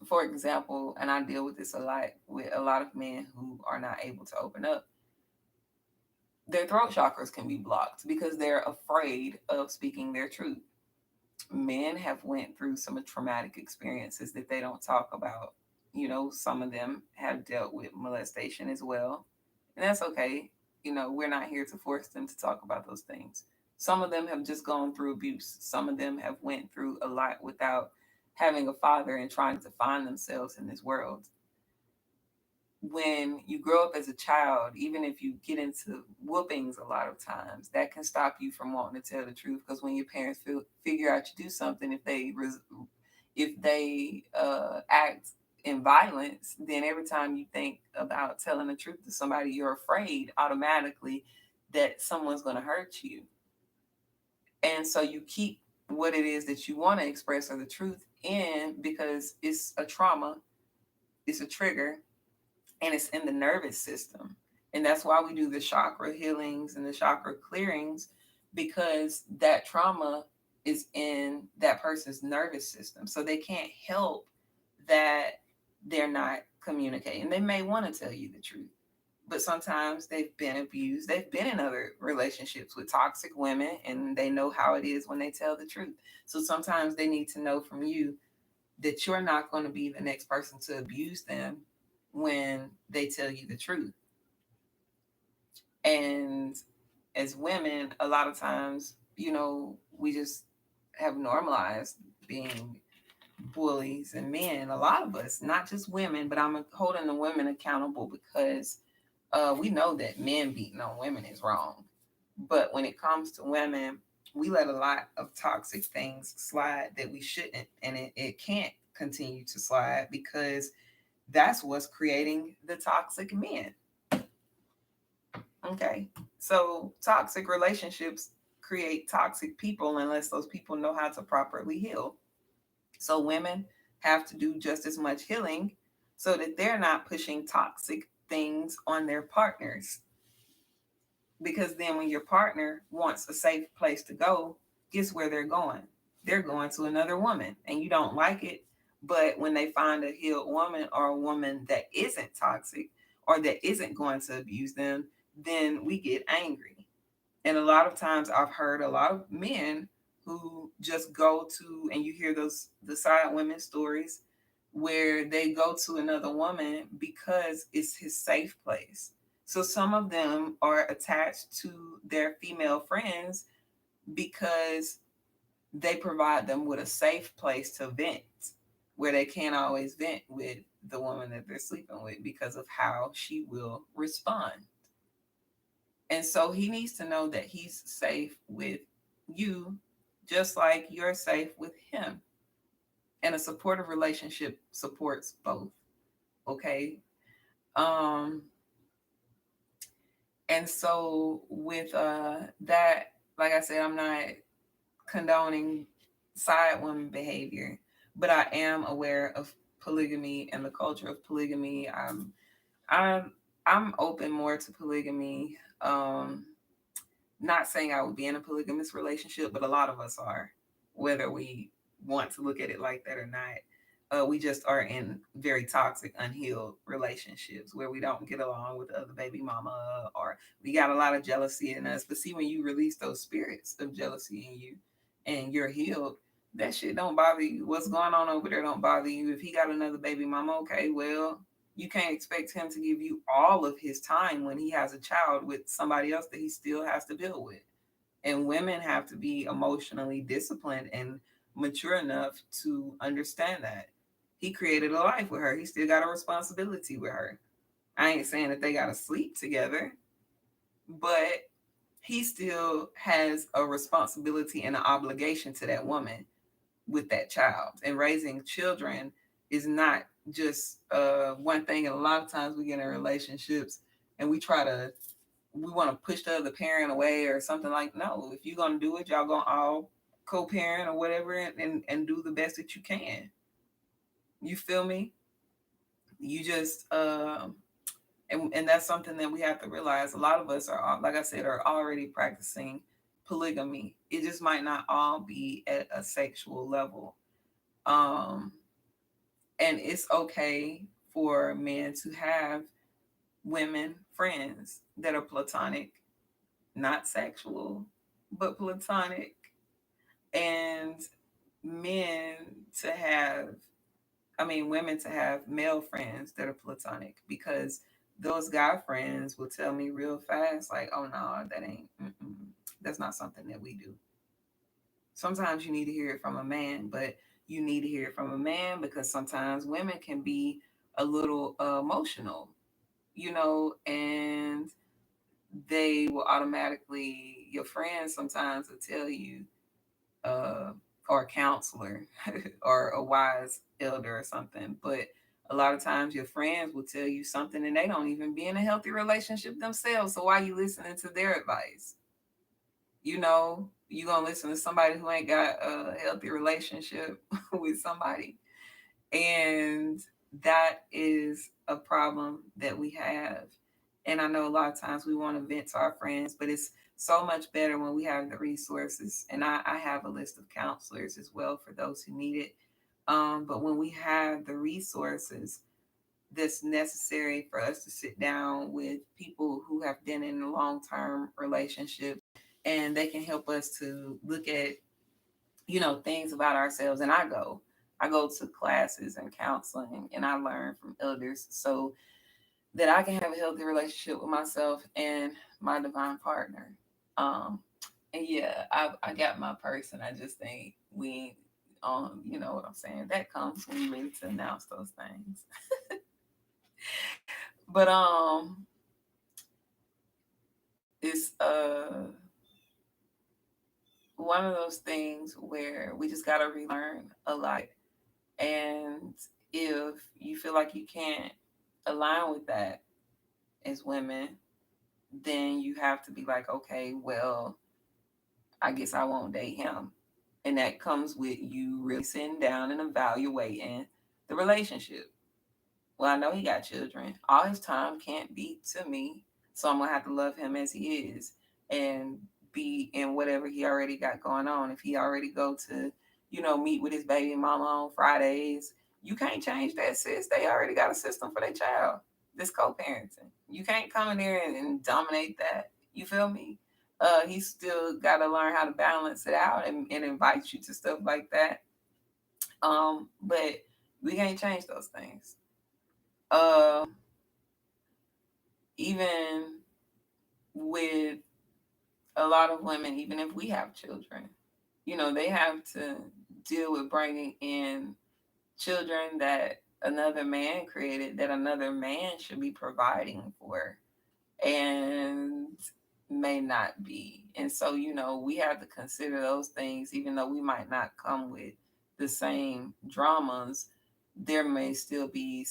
for example, and I deal with this a lot with a lot of men who are not able to open up, their throat chakras can be blocked because they're afraid of speaking their truth. Men have went through some traumatic experiences that they don't talk about. You know, some of them have dealt with molestation as well, and that's okay. You know, we're not here to force them to talk about those things. Some of them have just gone through abuse. Some of them have went through a lot without having a father and trying to find themselves in this world. When you grow up as a child, even if you get into whoopings a lot of times, that can stop you from wanting to tell the truth. Because when your parents figure out you do something, if they act in violence, then every time you think about telling the truth to somebody, you're afraid automatically that someone's going to hurt you. And so you keep what it is that you want to express or the truth in, because it's a trauma, it's a trigger, and it's in the nervous system. And that's why we do the chakra healings and the chakra clearings, because that trauma is in that person's nervous system. So they can't help that they're not communicating. They may want to tell you the truth, but sometimes they've been abused. They've been in other relationships with toxic women, and they know how it is when they tell the truth. So sometimes they need to know from you that you're not going to be the next person to abuse them when they tell you the truth. And as women, a lot of times, we just have normalized being bullies, and men, a lot of us, not just women, but I'm holding the women accountable because we know that men beating on women is wrong. But when it comes to women, we let a lot of toxic things slide that we shouldn't, and it can't continue to slide because that's what's creating the toxic men. Okay. So toxic relationships create toxic people unless those people know how to properly heal. So women have to do just as much healing so that they're not pushing toxic things on their partners. Because then when your partner wants a safe place to go, guess where they're going? They're going to another woman, and you don't like it. But when they find a healed woman or a woman that isn't toxic or that isn't going to abuse them, then we get angry. And a lot of times I've heard a lot of men who just go to, and you hear those the side women stories where they go to another woman because it's his safe place. So some of them are attached to their female friends because they provide them with a safe place to vent, where they can't always vent with the woman that they're sleeping with because of how she will respond. And so he needs to know that he's safe with you, just like you're safe with him. And a supportive relationship supports both. Okay. Um, and so with that, like I said, I'm not condoning side woman behavior, but I am aware of polygamy and the culture of polygamy. I'm I'm open more to polygamy. Not saying I would be in a polygamous relationship, but a lot of us are, whether we want to look at it like that or not. We just are in very toxic, unhealed relationships where we don't get along with the other baby mama, or we got a lot of jealousy in us. But see, when you release those spirits of jealousy in you and you're healed, that shit don't bother you. What's going on over there don't bother you. If he got another baby mama, okay, well, you can't expect him to give you all of his time when he has a child with somebody else that he still has to deal with. And women have to be emotionally disciplined and mature enough to understand that. He created a life with her. He still got a responsibility with her. I ain't saying that they got to sleep together, but he still has a responsibility and an obligation to that woman with that child. And raising children is not just one thing. And a lot of times we get in relationships and we want to push the other parent away or something. Like, no, if you're gonna do it, y'all gonna all co-parent or whatever, and do the best that you can. You feel me? You just and that's something that we have to realize. A lot of us are, like I said, are already practicing polygamy. It just might not all be at a sexual level. Um, and it's okay for men to have women friends that are platonic, not sexual, but platonic, and men to have, I mean, women to have male friends that are platonic, because those guy friends will tell me real fast, like, oh no, that ain't, mm-mm. That's not something that we do. Sometimes you need to hear it from a man, but you need to hear it from a man because sometimes women can be a little emotional, and they will automatically, your friends sometimes will tell you, uh, or a counselor or a wise elder or something. But a lot of times your friends will tell you something and they don't even be in a healthy relationship themselves. So why are you listening to their advice? You gonna listen to somebody who ain't got a healthy relationship with somebody. And that is a problem that we have. And I know a lot of times we want to vent to our friends, but it's so much better when we have the resources. And I have a list of counselors as well for those who need it. But when we have the resources that's necessary for us to sit down with people who have been in long term relationships, and they can help us to look at things about ourselves. And I go to classes and counseling, and I learn from elders so that I can have a healthy relationship with myself and my divine partner. And yeah, I got my person. I just think we you know what I'm saying, that comes when you're ready to announce those things. But it's one of those things where we just gotta relearn a lot. And if you feel like you can't align with that as women, then you have to be like, okay, well, I guess I won't date him. And that comes with you really sitting down and evaluating the relationship. Well, I know he got children. All his time can't be to me. So I'm gonna have to love him as he is and be in whatever he already got going on. If he already go to, meet with his baby mama on Fridays, you can't change that, sis. They already got a system for their child. This co-parenting. You can't come in there and dominate that. You feel me? He still gotta learn how to balance it out and invite you to stuff like that. But we can't change those things. Um, Even with a lot of women, even if we have children, they have to deal with bringing in children that another man created, that another man should be providing for, and may not be. And so, we have to consider those things, even though we might not come with the same dramas, there may still be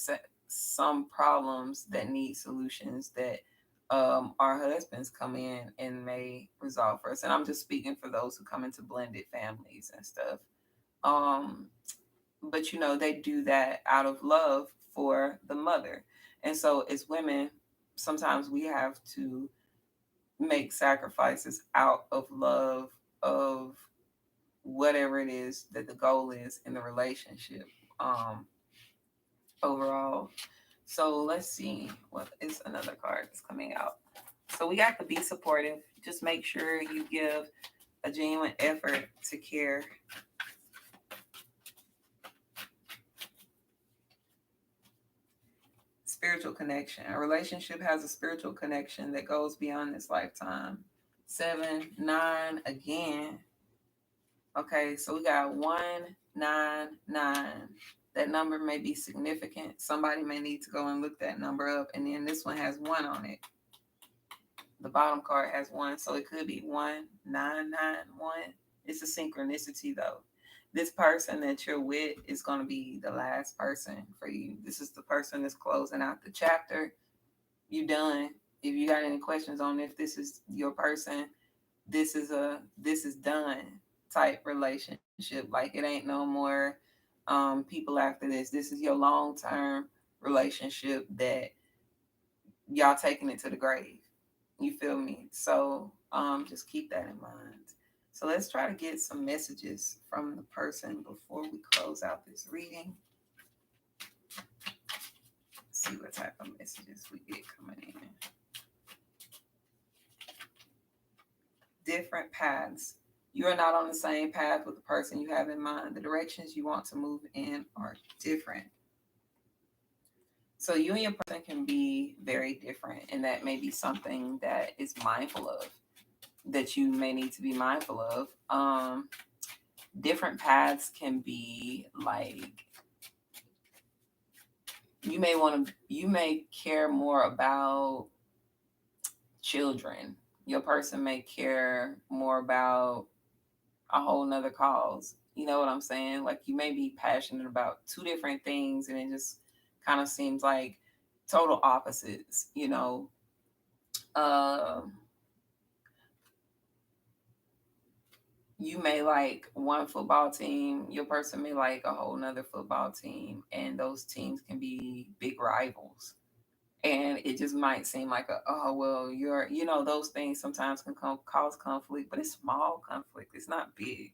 some problems that need solutions that our husbands come in and may resolve for us. And I'm just speaking for those who come into blended families and stuff. Um, but they do that out of love for the mother. And so as women, sometimes we have to make sacrifices out of love of whatever it is that the goal is in the relationship, um overall. So let's see what is another card that's coming out. So we got to be supportive. Just make sure you give a genuine effort to care. Spiritual connection. A relationship has a spiritual connection that goes beyond this lifetime. 7, 9 again. Okay, so we got 199. That number may be significant. Somebody may need to go and look that number up. And then this one has 1 on it. The bottom card has 1, so it could be 1991. It's a synchronicity though. This person that you're with is going to be the last person for you. This is the person that's closing out the chapter. You done. If you got any questions on if this is your person, this is done type relationship. Like, it ain't no more people after this. This is your long term relationship that y'all taking it to the grave. You feel me? So just keep that in mind. So let's try to get some messages from the person before we close out this reading. See what type of messages we get coming in. Different paths. You are not on the same path with the person you have in mind. The directions you want to move in are different. So you and your person can be very different, and that may be something that is mindful of. that you may need to be mindful of. Different paths can be like you may care more about children. Your person may care more about a whole nother cause. You know what I'm saying? Like you may be passionate about two different things and it just kind of seems like total opposites, you know. Um you may like one football team, your person may like a whole nother football team, and those teams can be big rivals. And it just might seem like oh well, those things sometimes can cause conflict, but it's small conflict. It's not big.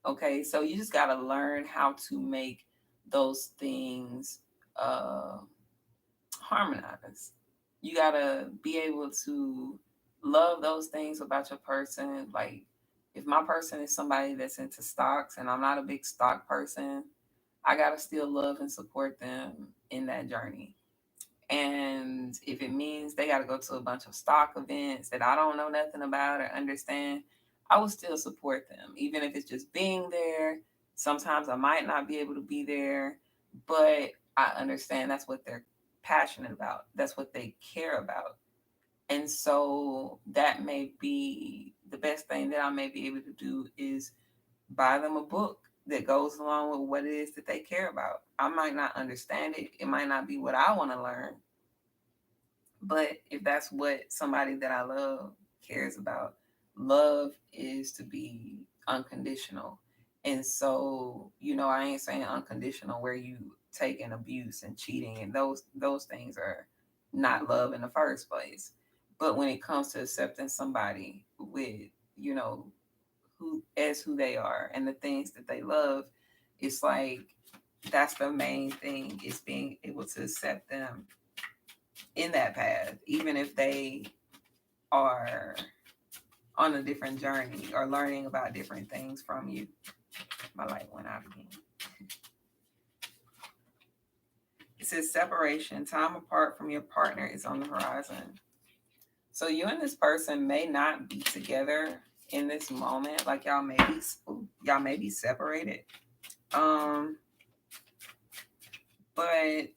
Okay, so you just got to learn how to make those things uh, harmonize. You got to be able to love those things about your person. Like, if my person is somebody that's into stocks and I'm not a big stock person, I got to still love and support them in that journey. And if it means they got to go to a bunch of stock events that I don't know nothing about or understand, I will still support them, even if it's just being there. Sometimes I might not be able to be there, but I understand that's what they're passionate about, that's what they care about. And so that may be the best thing that I may be able to do is buy them a book that goes along with what it is that they care about. I might not understand it, it might not be what I want to learn, but if that's what somebody that I love cares about, love is to be unconditional. And so, I ain't saying unconditional where you take in abuse and cheating and those things are not love in the first place. But when it comes to accepting somebody with, you know, who they are and the things that they love, it's like that's the main thing is being able to accept them in that path, even if they are on a different journey or learning about different things from you. My light went out again. It says separation, time apart from your partner is on the horizon. So you and this person may not be together in this moment. Like y'all may be separated. Um, but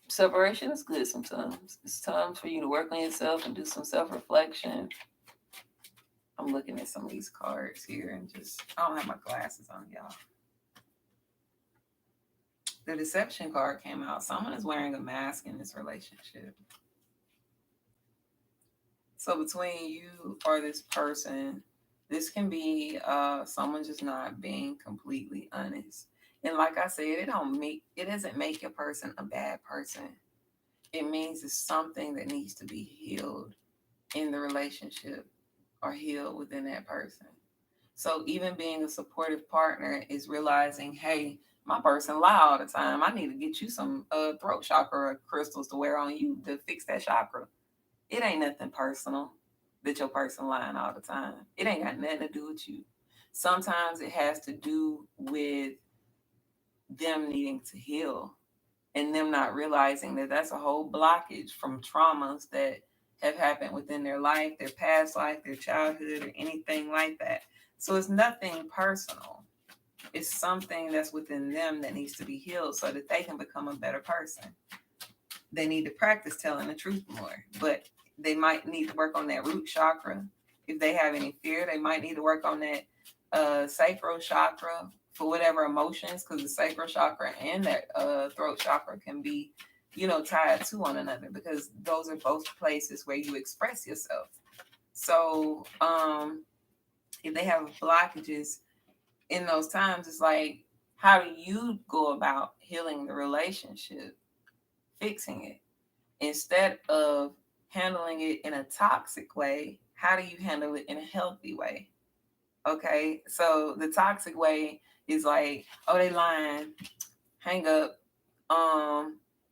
separation is good sometimes. It's time for you to work on yourself and do some self reflection. I'm looking at some of these cards here and just, I don't have my glasses on, y'all. The deception card came out. Someone is wearing a mask in this relationship. So between you or this person, this can be someone just not being completely honest. And like I said, it doesn't make your person a bad person. It means it's something that needs to be healed in the relationship or healed within that person. So even being a supportive partner is realizing, hey, my person lie all the time. I need to get you some throat chakra crystals to wear on you to fix that chakra. It ain't nothing personal that your person lying all the time. It ain't got nothing to do with you. Sometimes it has to do with them needing to heal and them not realizing that that's a whole blockage from traumas that have happened within their life, their past life, their childhood, or anything like that. So it's nothing personal. It's something that's within them that needs to be healed so that they can become a better person. They need to practice telling the truth more, but they might need to work on that root chakra. If they have any fear, they might need to work on that sacral chakra for whatever emotions, because the sacral chakra and that throat chakra can be, tied to one another because those are both places where you express yourself. So if they have blockages in those times, it's like, how do you go about healing the relationship, fixing it? Instead of handling it in a toxic way, how do you handle it in a healthy way? Okay, so the toxic way is like, oh, they lying, hang up.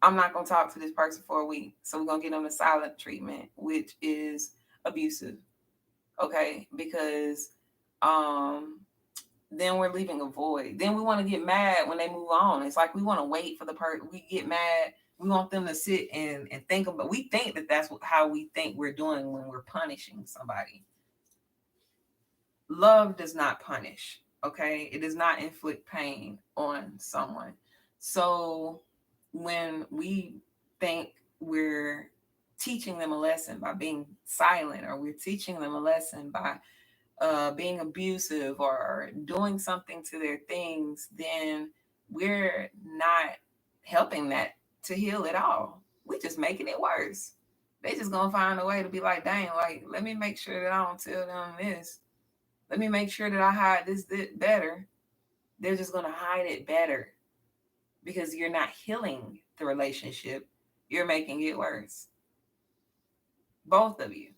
I'm not gonna talk to this person for a week, so we're gonna get them a silent treatment, which is abusive. Okay, because then we're leaving a void. Then we want to get mad when they move on. It's like we want to wait for the person. We get mad We want them to sit and think about. We think that that's how we think we're doing when we're punishing somebody. Love does not punish. Okay, it does not inflict pain on someone. So when we think we're teaching them a lesson by being silent, or we're teaching them a lesson by being abusive or doing something to their things, then we're not helping that to heal at all. We're just making it worse. They just gonna find a way to be like, dang, like, let me make sure that I don't tell them this. Let me make sure that I hide this better. They're just gonna hide it better because you're not healing the relationship. You're making it worse. Both of you.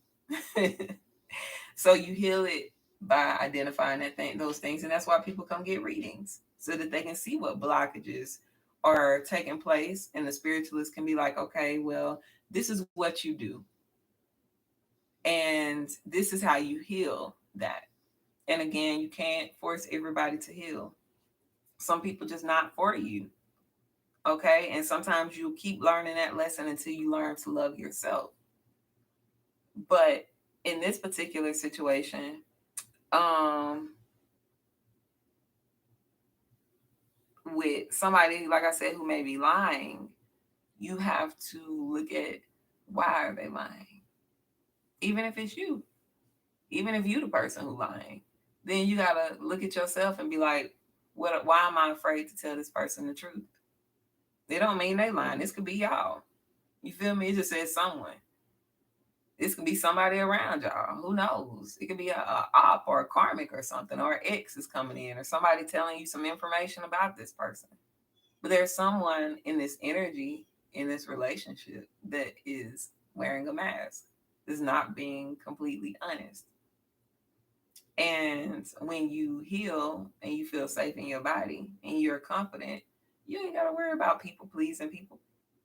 So you heal it by identifying those things, and that's why people come get readings so that they can see what blockages are taking place, and the spiritualist can be like, okay, well, this is what you do, and this is how you heal that. And again, you can't force everybody to heal. Some people just not for you. Okay, and sometimes you keep learning that lesson until you learn to love yourself. But in this particular situation, um with somebody, like I said, who may be lying, you have to look at, why are they lying? Even if it's you, even if you the person who lying, then you gotta look at yourself and be like, what? Why am I afraid to tell this person the truth? They don't mean they lying. This could be y'all. You feel me? It just says someone. This could be somebody around y'all. Who knows? It could be a op or a karmic or something, or an ex is coming in, or somebody telling you some information about this person. But there's someone in this energy, in this relationship, that is wearing a mask, is not being completely honest. And when you heal and you feel safe in your body and you're confident, you ain't gotta worry about people pleasing people.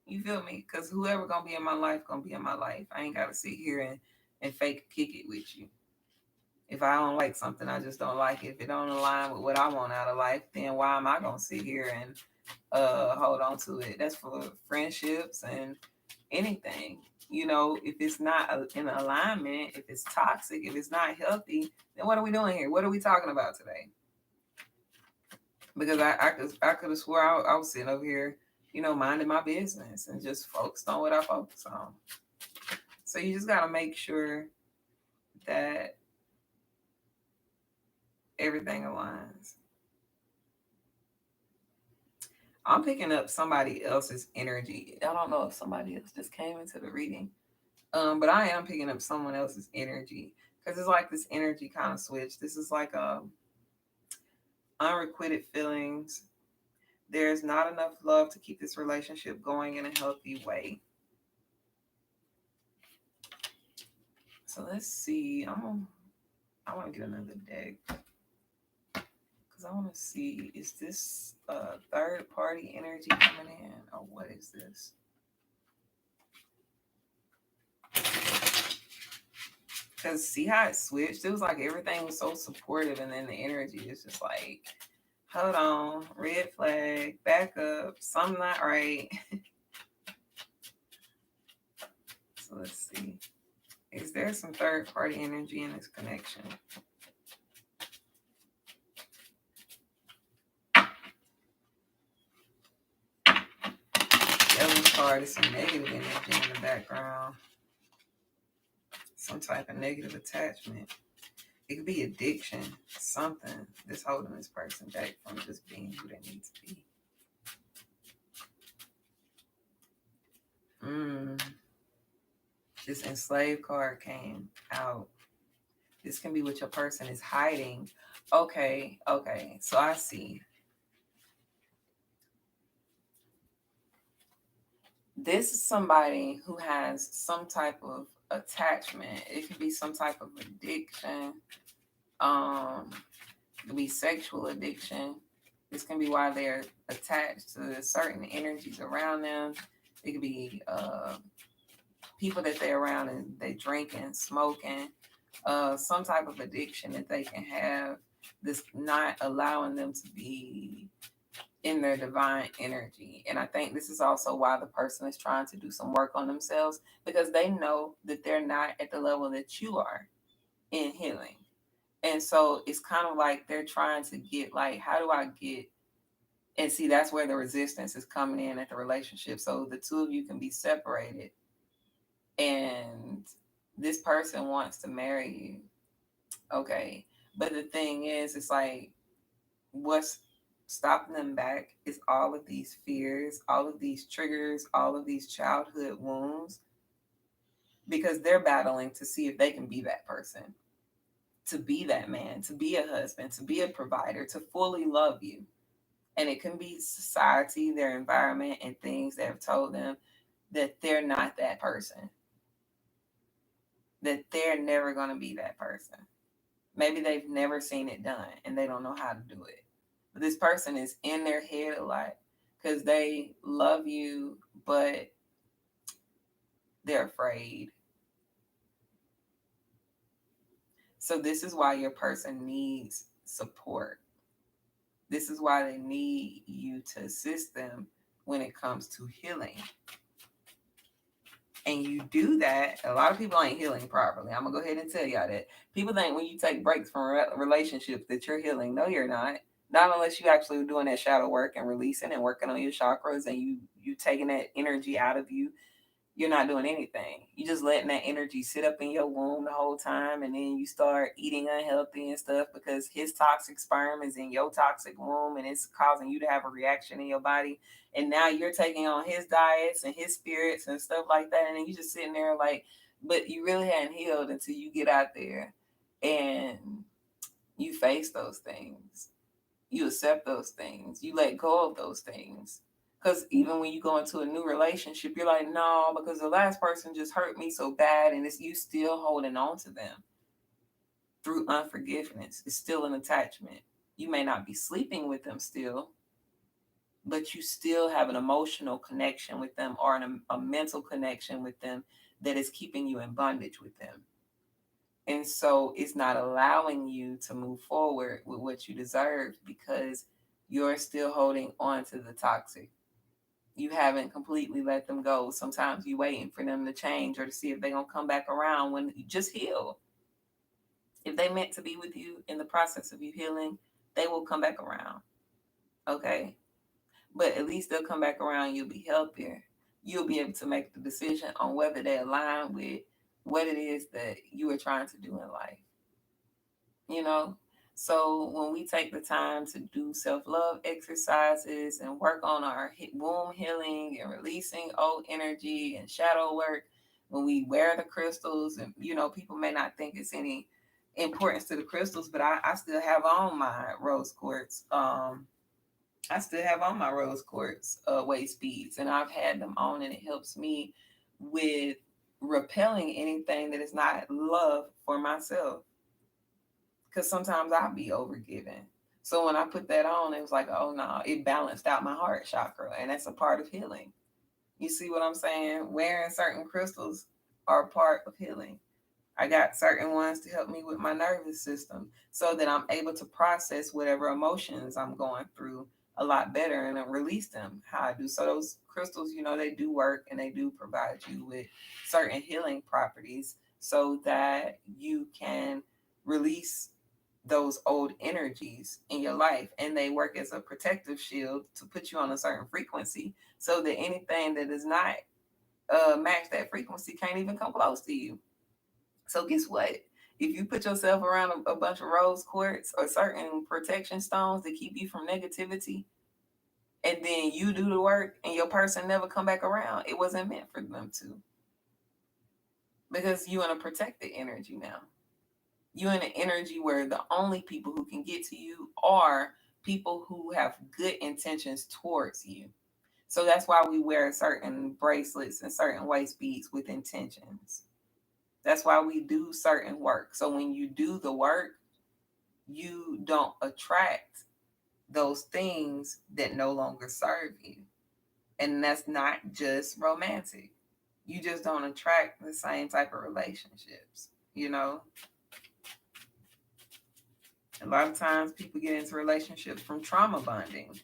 You feel me? Because whoever gonna be in my life gonna be in my life. I ain't gotta sit here and fake kick it with you. If I don't like something, I just don't like it. If it don't align with what I want out of life, then why am I gonna sit here and hold on to it? That's for friendships and anything. You know, if it's not in alignment, if it's toxic, if it's not healthy, then what are we doing here? What are we talking about today? Because I could have swore I was sitting over here, minding my business and just focused on what I focus on. So you just gotta make sure that everything aligns. I'm picking up somebody else's energy. I don't know if somebody else just came into the reading. But I am picking up someone else's energy because it's like this energy kind of switch. This is like unrequited feelings. There's not enough love to keep this relationship going in a healthy way. So let's see. I want to get another deck because I want to see, is this third party energy coming in, or what is this? Because see how it switched? It was like everything was so supportive, and then the energy is just like, hold on, red flag, back up, something not right. So let's see. Is there some third party energy in this connection? Devil's card is some negative energy in the background. Some type of negative attachment. It could be addiction, something that's holding this person back from just being who they need to be. This enslaved card came out. This can be what your person is hiding. Okay. So I see. This is somebody who has some type of attachment. It could be some type of addiction. It could be sexual addiction. This can be why they're attached to certain energies around them. It could be people that they're around and they drinking, smoking, some type of addiction that they can have. This not allowing them to be in their divine energy. And I think this is also why the person is trying to do some work on themselves, because they know that they're not at the level that you are in healing. And so it's kind of like they're trying to get, like, how do I get, and see, that's where the resistance is coming in at the relationship. So the two of you can be separated, and this person wants to marry you. Okay. But the thing is, it's like, what's stopping them back is all of these fears, all of these triggers, all of these childhood wounds, because they're battling to see if they can be that person, to be that man, to be a husband, to be a provider, to fully love you. And it can be society, their environment, and things that have told them that they're not that person, that they're never going to be that person. Maybe they've never seen it done and they don't know how to do it. But this person is in their head a lot because they love you, but they're afraid. So this is why your person needs support. This is why they need you to assist them when it comes to healing. And you do that. A lot of people ain't healing properly. I'm gonna go ahead and tell y'all that. People think when you take breaks from relationships that you're healing. No, you're not. Not unless you actually doing that shadow work and releasing and working on your chakras, and you taking that energy out of you. You're not doing anything. You just letting that energy sit up in your womb the whole time, and then you start eating unhealthy and stuff because his toxic sperm is in your toxic womb and it's causing you to have a reaction in your body. And now you're taking on his diets and his spirits and stuff like that. And then you just sitting there like, but you really hadn't healed until you get out there and you face those things. You accept those things. You let go of those things. Because even when you go into a new relationship, you're like, no, because the last person just hurt me so bad, and it's you still holding on to them through unforgiveness. It's still an attachment. You may not be sleeping with them still, but you still have an emotional connection with them, or a mental connection with them that is keeping you in bondage with them. And so it's not allowing you to move forward with what you deserve because you're still holding on to the toxic. You haven't completely let them go. Sometimes you waiting for them to change or to see if they're gonna come back around when you just heal. If they meant to be with you in the process of you healing, they will come back around. Okay. But at least they'll come back around, you'll be healthier. You'll be able to make the decision on whether they align with what it is that you are trying to do in life. You know, so when we take the time to do self-love exercises and work on our womb healing and releasing old energy and shadow work, when we wear the crystals, and people may not think it's any importance to the crystals, but I still have on my rose quartz. I still have on my rose quartz waist beads, and I've had them on, and it helps me with repelling anything that is not love for myself, because sometimes I'll be overgiving. So when I put that on, it was like, oh no, it balanced out my heart chakra, and that's a part of healing. You see what I'm saying? Wearing certain crystals are a part of healing. I got certain ones to help me with my nervous system so that I'm able to process whatever emotions I'm going through a lot better and release them how I do. So those crystals, they do work and they do provide you with certain healing properties so that you can release those old energies in your life, and they work as a protective shield to put you on a certain frequency so that anything that does not match that frequency can't even come close to you. So guess what? If you put yourself around a bunch of rose quartz or certain protection stones that keep you from negativity, and then you do the work and your person never come back around, it wasn't meant for them to, because you in a protected energy now. You in an energy where the only people who can get to you are people who have good intentions towards you. So that's why we wear certain bracelets and certain waist beads with intentions. That's why we do certain work. So when you do the work, you don't attract those things that no longer serve you. And that's not just romantic. You just don't attract the same type of relationships, A lot of times people get into relationships from trauma bonding.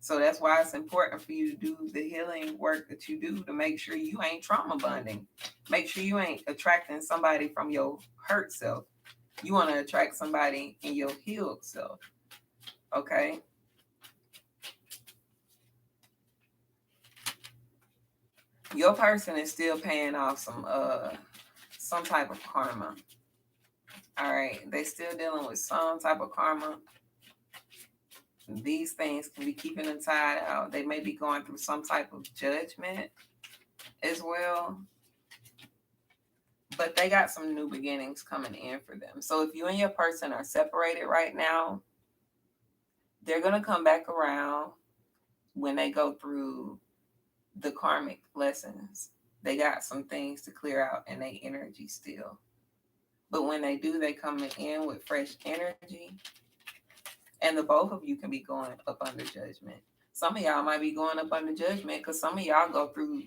So that's why it's important for you to do the healing work that you do to make sure you ain't trauma bonding. Make sure you ain't attracting somebody from your hurt self. You want to attract somebody in your healed self. Okay? Your person is still paying off some type of karma. All right, they still dealing with some type of karma. These things can be keeping them tied out. They may be going through some type of judgment as well, but they got some new beginnings coming in for them. So if you and your person are separated right now, they're going to come back around when they go through the karmic lessons. They got some things to clear out in their energy still. But when they do, they come in with fresh energy. And the both of you can be going up under judgment. Some of y'all might be going up under judgment because some of y'all go through,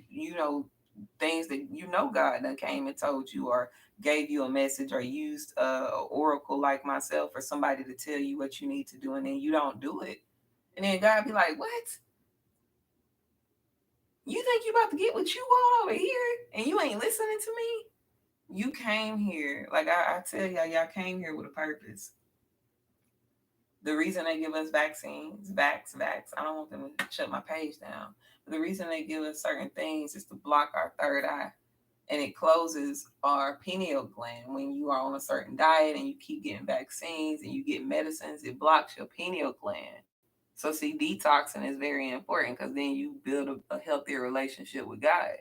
things that God done came and told you, or gave you a message, or used a oracle like myself or somebody to tell you what you need to do, and then you don't do it. And then God be like, what? You think you about to get what you want over here and you ain't listening to me? You came here, like I tell y'all came here with a purpose. The reason they give us vaccines, vax, I don't want them to shut my page down. But the reason they give us certain things is to block our third eye. And it closes our pineal gland. When you are on a certain diet and you keep getting vaccines and you get medicines, it blocks your pineal gland. So see, detoxing is very important because then you build a healthier relationship with God.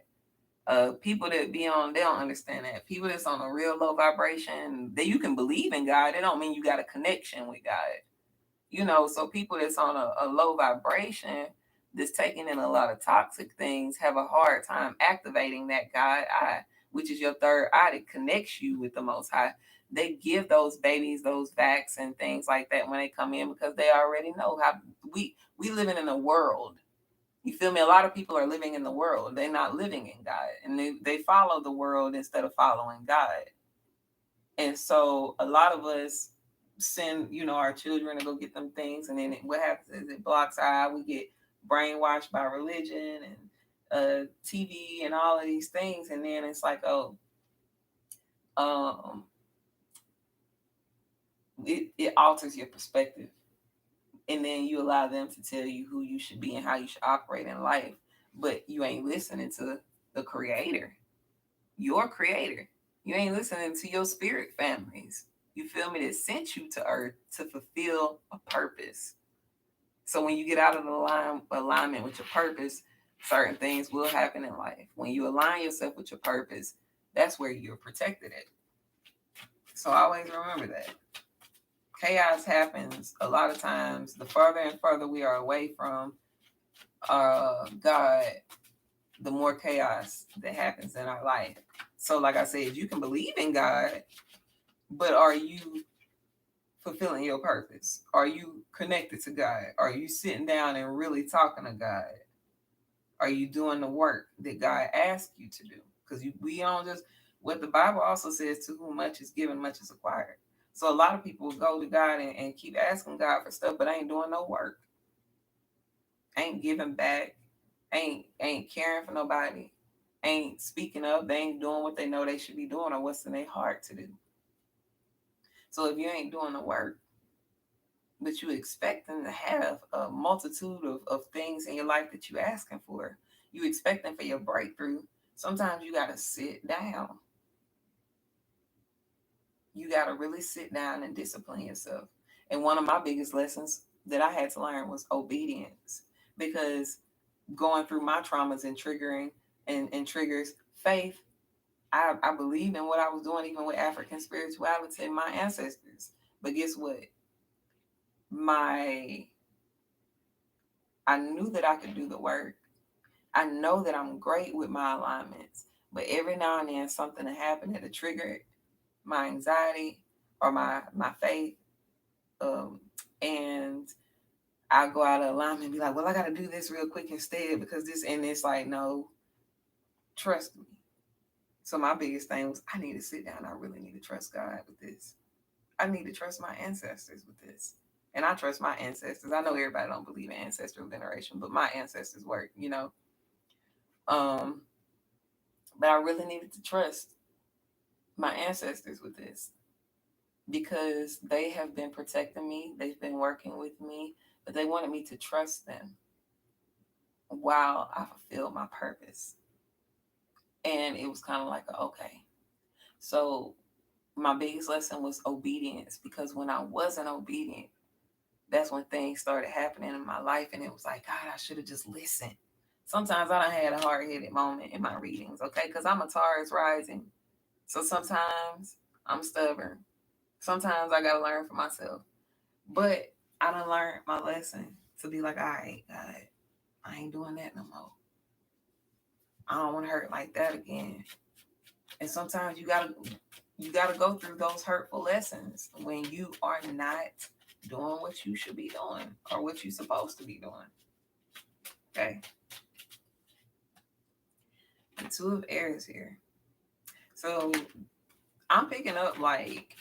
People that be on, they don't understand that. People that's on a real low vibration, that you can believe in God, it don't mean you got a connection with God. So people that's on a low vibration, that's taking in a lot of toxic things, have a hard time activating that God eye, which is your third eye that connects you with the Most High. They give those babies those vax and things like that when they come in because they already know how we living in a world. You feel me? A lot of people are living in the world. They're not living in God. And they follow the world instead of following God. And so a lot of us send, our children to go get them things. And then what happens is it blocks our eye. We get brainwashed by religion and TV and all of these things. And then it's like, it alters your perspective. And then you allow them to tell you who you should be and how you should operate in life. But you ain't listening to the creator, your creator. You ain't listening to your spirit families. You feel me? That sent you to earth to fulfill a purpose. So when you get out of the alignment with your purpose, certain things will happen in life. When you align yourself with your purpose, that's where you're protected at. So always remember that. Chaos happens a lot of times. The further and further we are away from God, the more chaos that happens in our life. So like I said, you can believe in God, but are you fulfilling your purpose? Are you connected to God? Are you sitting down and really talking to God? Are you doing the work that God asked you to do? Because we don't just, what the Bible also says, to whom much is given, much is acquired. So a lot of people go to God and keep asking God for stuff, but ain't doing no work. Ain't giving back. Ain't caring for nobody. Ain't speaking up. They ain't doing what they know they should be doing or what's in their heart to do. So if you ain't doing the work, but you expecting to have a multitude of things in your life that you asking for, you expecting for your breakthrough, sometimes you got to sit down. You got to really sit down and discipline yourself. And one of my biggest lessons that I had to learn was obedience, because going through my traumas and triggering and triggers faith, I believed in what I was doing, even with African spirituality and my ancestors. But guess what? I knew that I could do the work. I know that I'm great with my alignments, but every now and then something will happen that'll trigger my anxiety or my faith, and I go out of alignment and be like, well, I got to do this real quick instead because this, and it's like, no, trust me. So my biggest thing was I need to sit down. I really need to trust God with this. I need to trust my ancestors with this. And I trust my ancestors. I know everybody don't believe in ancestral veneration, but my ancestors work, you know. Um, but I really needed to trust my ancestors with this because they have been protecting me. They've been working with me, but they wanted me to trust them while I fulfilled my purpose. And it was kind of like, okay. So my biggest lesson was obedience because when I wasn't obedient, that's when things started happening in my life. And it was like, God, I should have just listened. Sometimes I done had a hard headed moment in my readings, okay? Because I'm a Taurus rising. So sometimes I'm stubborn. Sometimes I got to learn for myself. But I done learned my lesson to be like, all right, God, I ain't doing that no more. I don't want to hurt like that again. And sometimes you gotta go through those hurtful lessons when you are not doing what you should be doing or what you're supposed to be doing. Okay. The two of Aries here. So I'm picking up like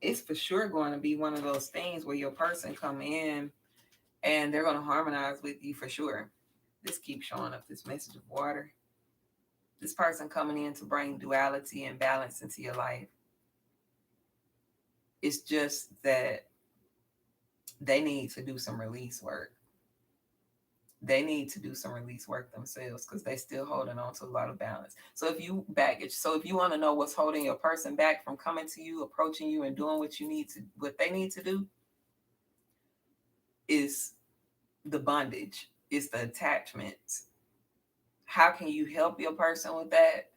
it's for sure going to be one of those things where your person come in and they're going to harmonize with you for sure. This keeps showing up, this message of water. This person coming in to bring duality and balance into your life. It's just that they need to do some release work. They need to do some release work themselves because they still holding on to a lot of balance. So if you baggage, so if you want to know what's holding your person back from coming to you, approaching you, and doing what they need to do, is the bondage, is the attachments. How can you help your person with that?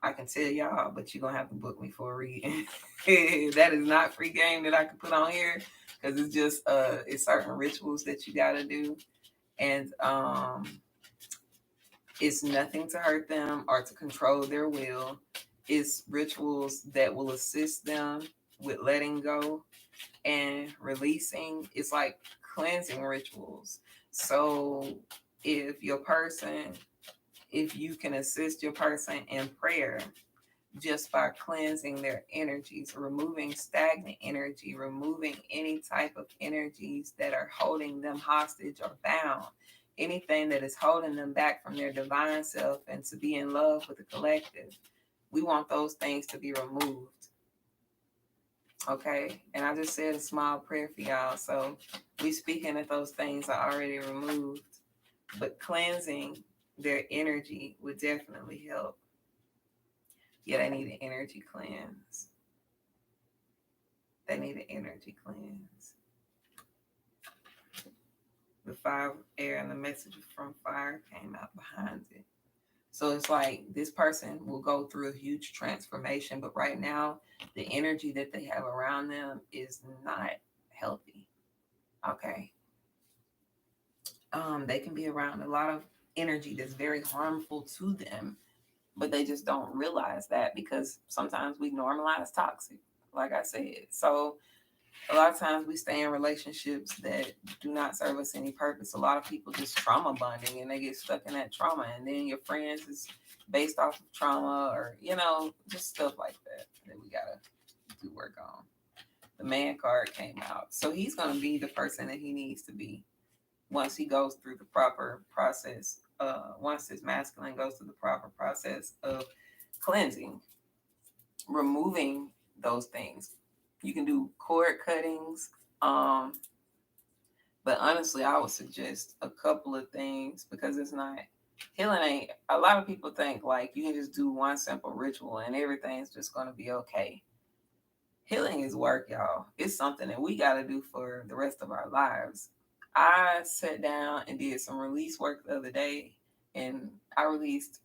I can tell y'all, but you're gonna have to book me for a reading. That is not free game that I can put on here because it's just it's certain rituals that you gotta do. And it's nothing to hurt them or to control their will. It's rituals that will assist them with letting go and releasing. It's like cleansing rituals. So if your person, if you can assist your person in prayer just by cleansing their energies, removing stagnant energy, removing any type of energies that are holding them hostage or bound, anything that is holding them back from their divine self and to be in love with the collective. We want those things to be removed. Okay. And I just said a small prayer for y'all. So we speaking that those things are already removed, but cleansing their energy would definitely help. Yeah, they need an energy cleanse. They need an energy cleanse. The five air and the message from fire came out behind it. So it's like this person will go through a huge transformation, but right now the energy that they have around them is not healthy. Okay. They can be around a lot of energy that's very harmful to them, but they just don't realize that because sometimes we normalize toxic, like I said. So a lot of times we stay in relationships that do not serve us any purpose. A lot of people just trauma bonding and they get stuck in that trauma, and then your friends is based off of trauma, or just stuff like that we gotta do work on. The man card came out, so he's gonna be the person that he needs to be once he goes through the proper process. Once his masculine goes through the proper process of cleansing, removing those things. You can do cord cuttings. But honestly, I would suggest a couple of things because it's not healing. Ain't a lot of people think like you can just do one simple ritual and everything's just gonna be okay. Healing is work, y'all. It's something that we gotta do for the rest of our lives. I sat down and did some release work the other day, and I released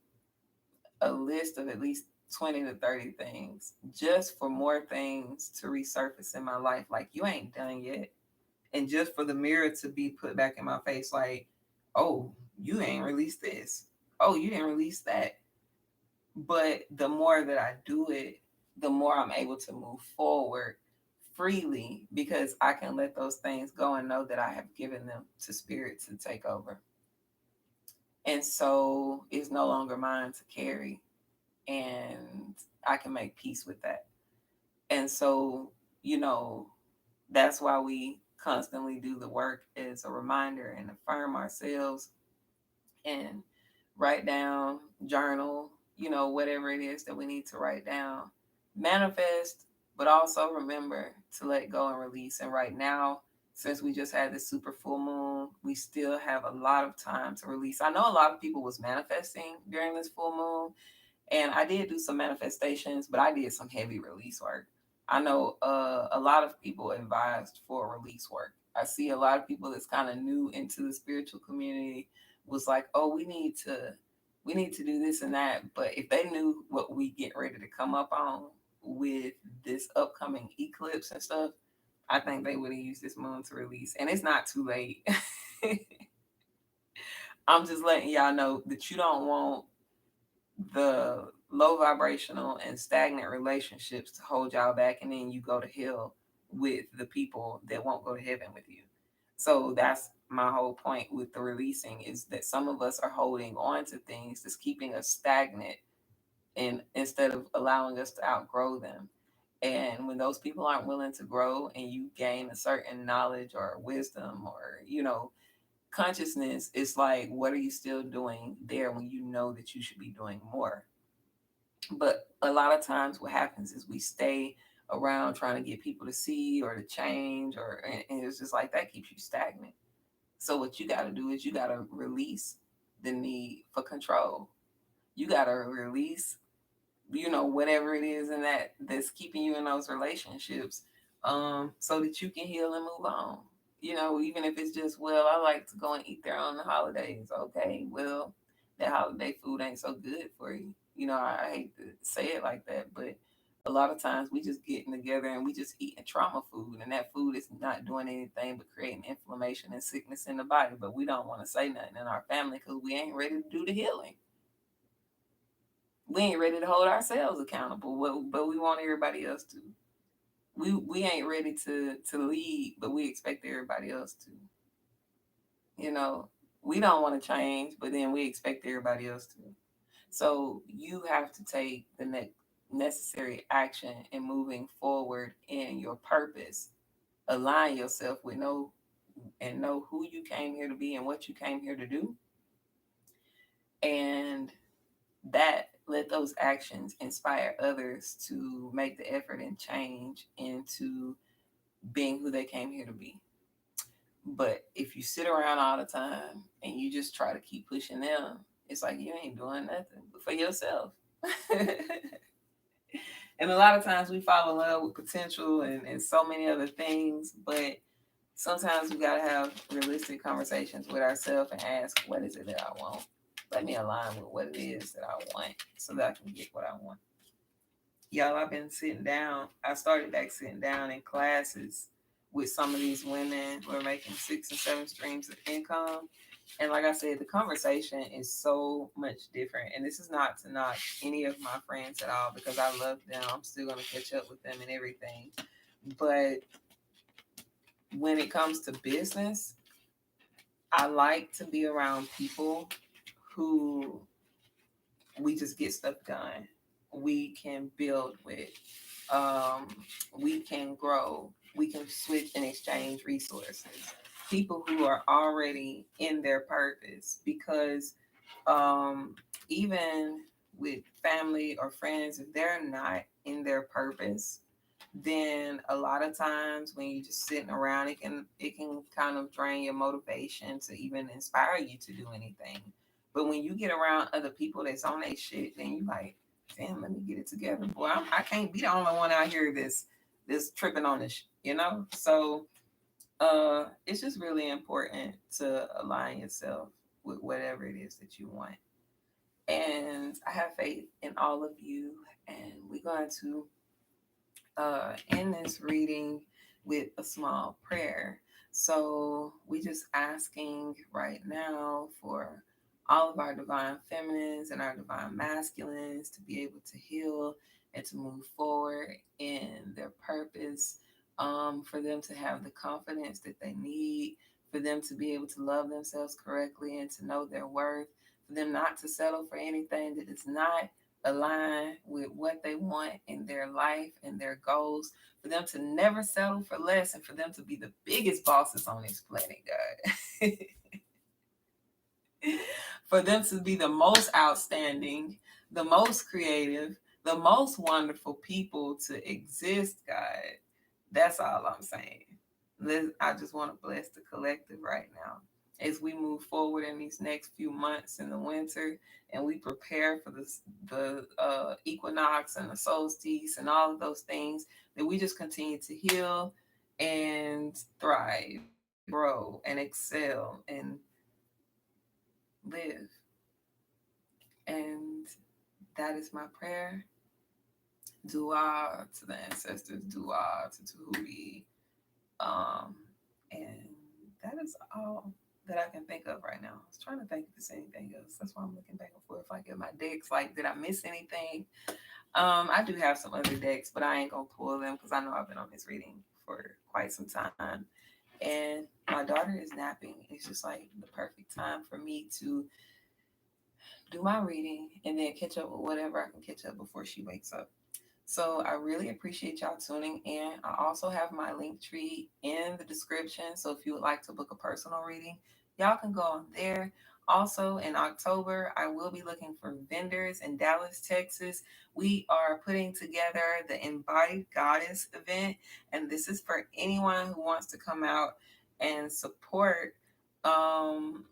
a list of at least 20 to 30 things just for more things to resurface in my life. Like, you ain't done yet. And just for the mirror to be put back in my face, like, oh, you ain't released this. Oh, you didn't release that. But the more that I do it, the more I'm able to move forward freely because I can let those things go and know that I have given them to spirit to take over. And so it's no longer mine to carry. And I can make peace with that. And so, you know, that's why we constantly do the work as a reminder and affirm ourselves and write down, journal, whatever it is that we need to write down, manifest, but also remember to let go and release. And right now, since we just had this super full moon, we still have a lot of time to release. I know a lot of people was manifesting during this full moon, and I did do some manifestations, but I did some heavy release work. I know a lot of people advised for release work. I see a lot of people that's kind of new into the spiritual community was like, oh, we need to do this and that. But if they knew what we get ready to come up on with this upcoming eclipse and stuff, I think they would have used this moon to release. And it's not too late. I'm just letting y'all know that you don't want the low vibrational and stagnant relationships to hold y'all back, and then you go to hell with the people that won't go to heaven with you. So that's my whole point with the releasing, is that some of us are holding on to things that's keeping us stagnant, and instead of allowing us to outgrow them. And when those people aren't willing to grow and you gain a certain knowledge or wisdom or consciousness, it's like, what are you still doing there when you know that you should be doing more? But a lot of times what happens is we stay around trying to get people to see or to change, and it's just like that keeps you stagnant. So what you got to do is you got to release the need for control. You got to release, whatever it is in that's keeping you in those relationships, so that you can heal and move on. Even if it's just, well, I like to go and eat there on the holidays. Okay, well, that holiday food ain't so good for you. I hate to say it like that, but a lot of times we just getting together and we just eating trauma food, and that food is not doing anything but creating inflammation and sickness in the body. But we don't want to say nothing in our family because we ain't ready to do the healing. We ain't ready to hold ourselves accountable, but we want everybody else to. We ain't ready to lead, but we expect everybody else to. You know, we don't want to change, but then we expect everybody else to. So you have to take the necessary action in moving forward in your purpose. Align yourself with know who you came here to be and what you came here to do, and that let those actions inspire others to make the effort and change into being who they came here to be. But if you sit around all the time and you just try to keep pushing them, it's like you ain't doing nothing for yourself. And a lot of times we fall in love with potential and so many other things, but sometimes we got to have realistic conversations with ourselves and ask, what is it that I want? Let me align with what it is that I want so that I can get what I want. Y'all, I've been sitting down. I started back sitting down in classes with some of these women who are making 6 and 7 streams of income. And like I said, the conversation is so much different. And this is not to knock any of my friends at all, because I love them. I'm still going to catch up with them and everything. But when it comes to business, I like to be around people who we just get stuff done. We can build with. Um, we can grow. We can switch and exchange resources. People who are already in their purpose, because um, even with family or friends, if they're not in their purpose, then a lot of times when you're just sitting around, it can kind of drain your motivation to even inspire you to do anything. But when you get around other people that's on their shit, then you like, damn, let me get it together. Boy, I can't be the only one out here that's tripping on this. So it's just really important to align yourself with whatever it is that you want. And I have faith in all of you, and we're going to end this reading with a small prayer. So we just asking right now for all of our divine feminines and our divine masculines to be able to heal and to move forward in their purpose, for them to have the confidence that they need, for them to be able to love themselves correctly and to know their worth, for them not to settle for anything that is not align with what they want in their life and their goals, for them to never settle for less, and for them to be the biggest bosses on this planet, God. For them to be the most outstanding, the most creative, the most wonderful people to exist, God. That's all I'm saying. I just want to bless the collective right now as we move forward in these next few months in the winter, and we prepare for the equinox and the solstice and all of those things, that we just continue to heal and thrive and grow and excel and live. And that is my prayer. Dua to the ancestors, dua to Tahuti. Um, and that is all that I can think of right now. I was trying to think if there's anything else. That's why I'm looking back and forth. If I get my decks, like, did I miss anything? I do have some other decks, but I ain't gonna pull them because I know I've been on this reading for quite some time. And my daughter is napping. It's just like the perfect time for me to do my reading and then catch up with whatever I can catch up before she wakes up. So I really appreciate y'all tuning in. I also have my link tree in the description. So if you would like to book a personal reading, y'all can go on there. Also in October, I will be looking for vendors in Dallas, Texas. We are putting together the Embodied Goddess event, and this is for anyone who wants to come out and support um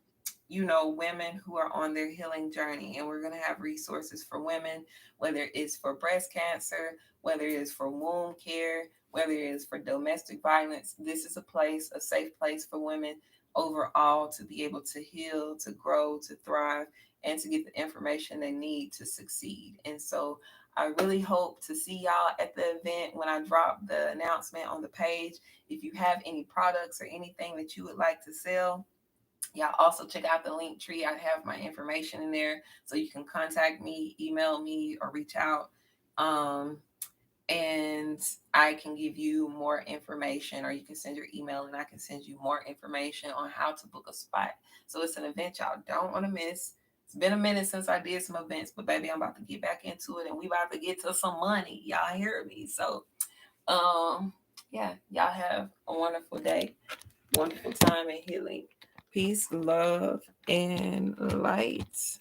women who are on their healing journey. And we're going to have resources for women, whether it's for breast cancer, whether it is for womb care, whether it is for domestic violence. This is a place, a safe place for women overall to be able to heal, to grow, to thrive, and to get the information they need to succeed. And so I really hope to see y'all at the event when I drop the announcement on the page. If you have any products or anything that you would like to sell, y'all also check out the link tree. I have my information in there so you can contact me, email me, or reach out. Um, and I can give you more information, or you can send your email and I can send you more information on how to book a spot. So it's an event y'all don't want to miss. It's been a minute since I did some events, but baby, I'm about to get back into it and we about to get to some money. Y'all hear me? So, um, yeah, y'all have a wonderful day, wonderful time and healing. Peace, love, and light.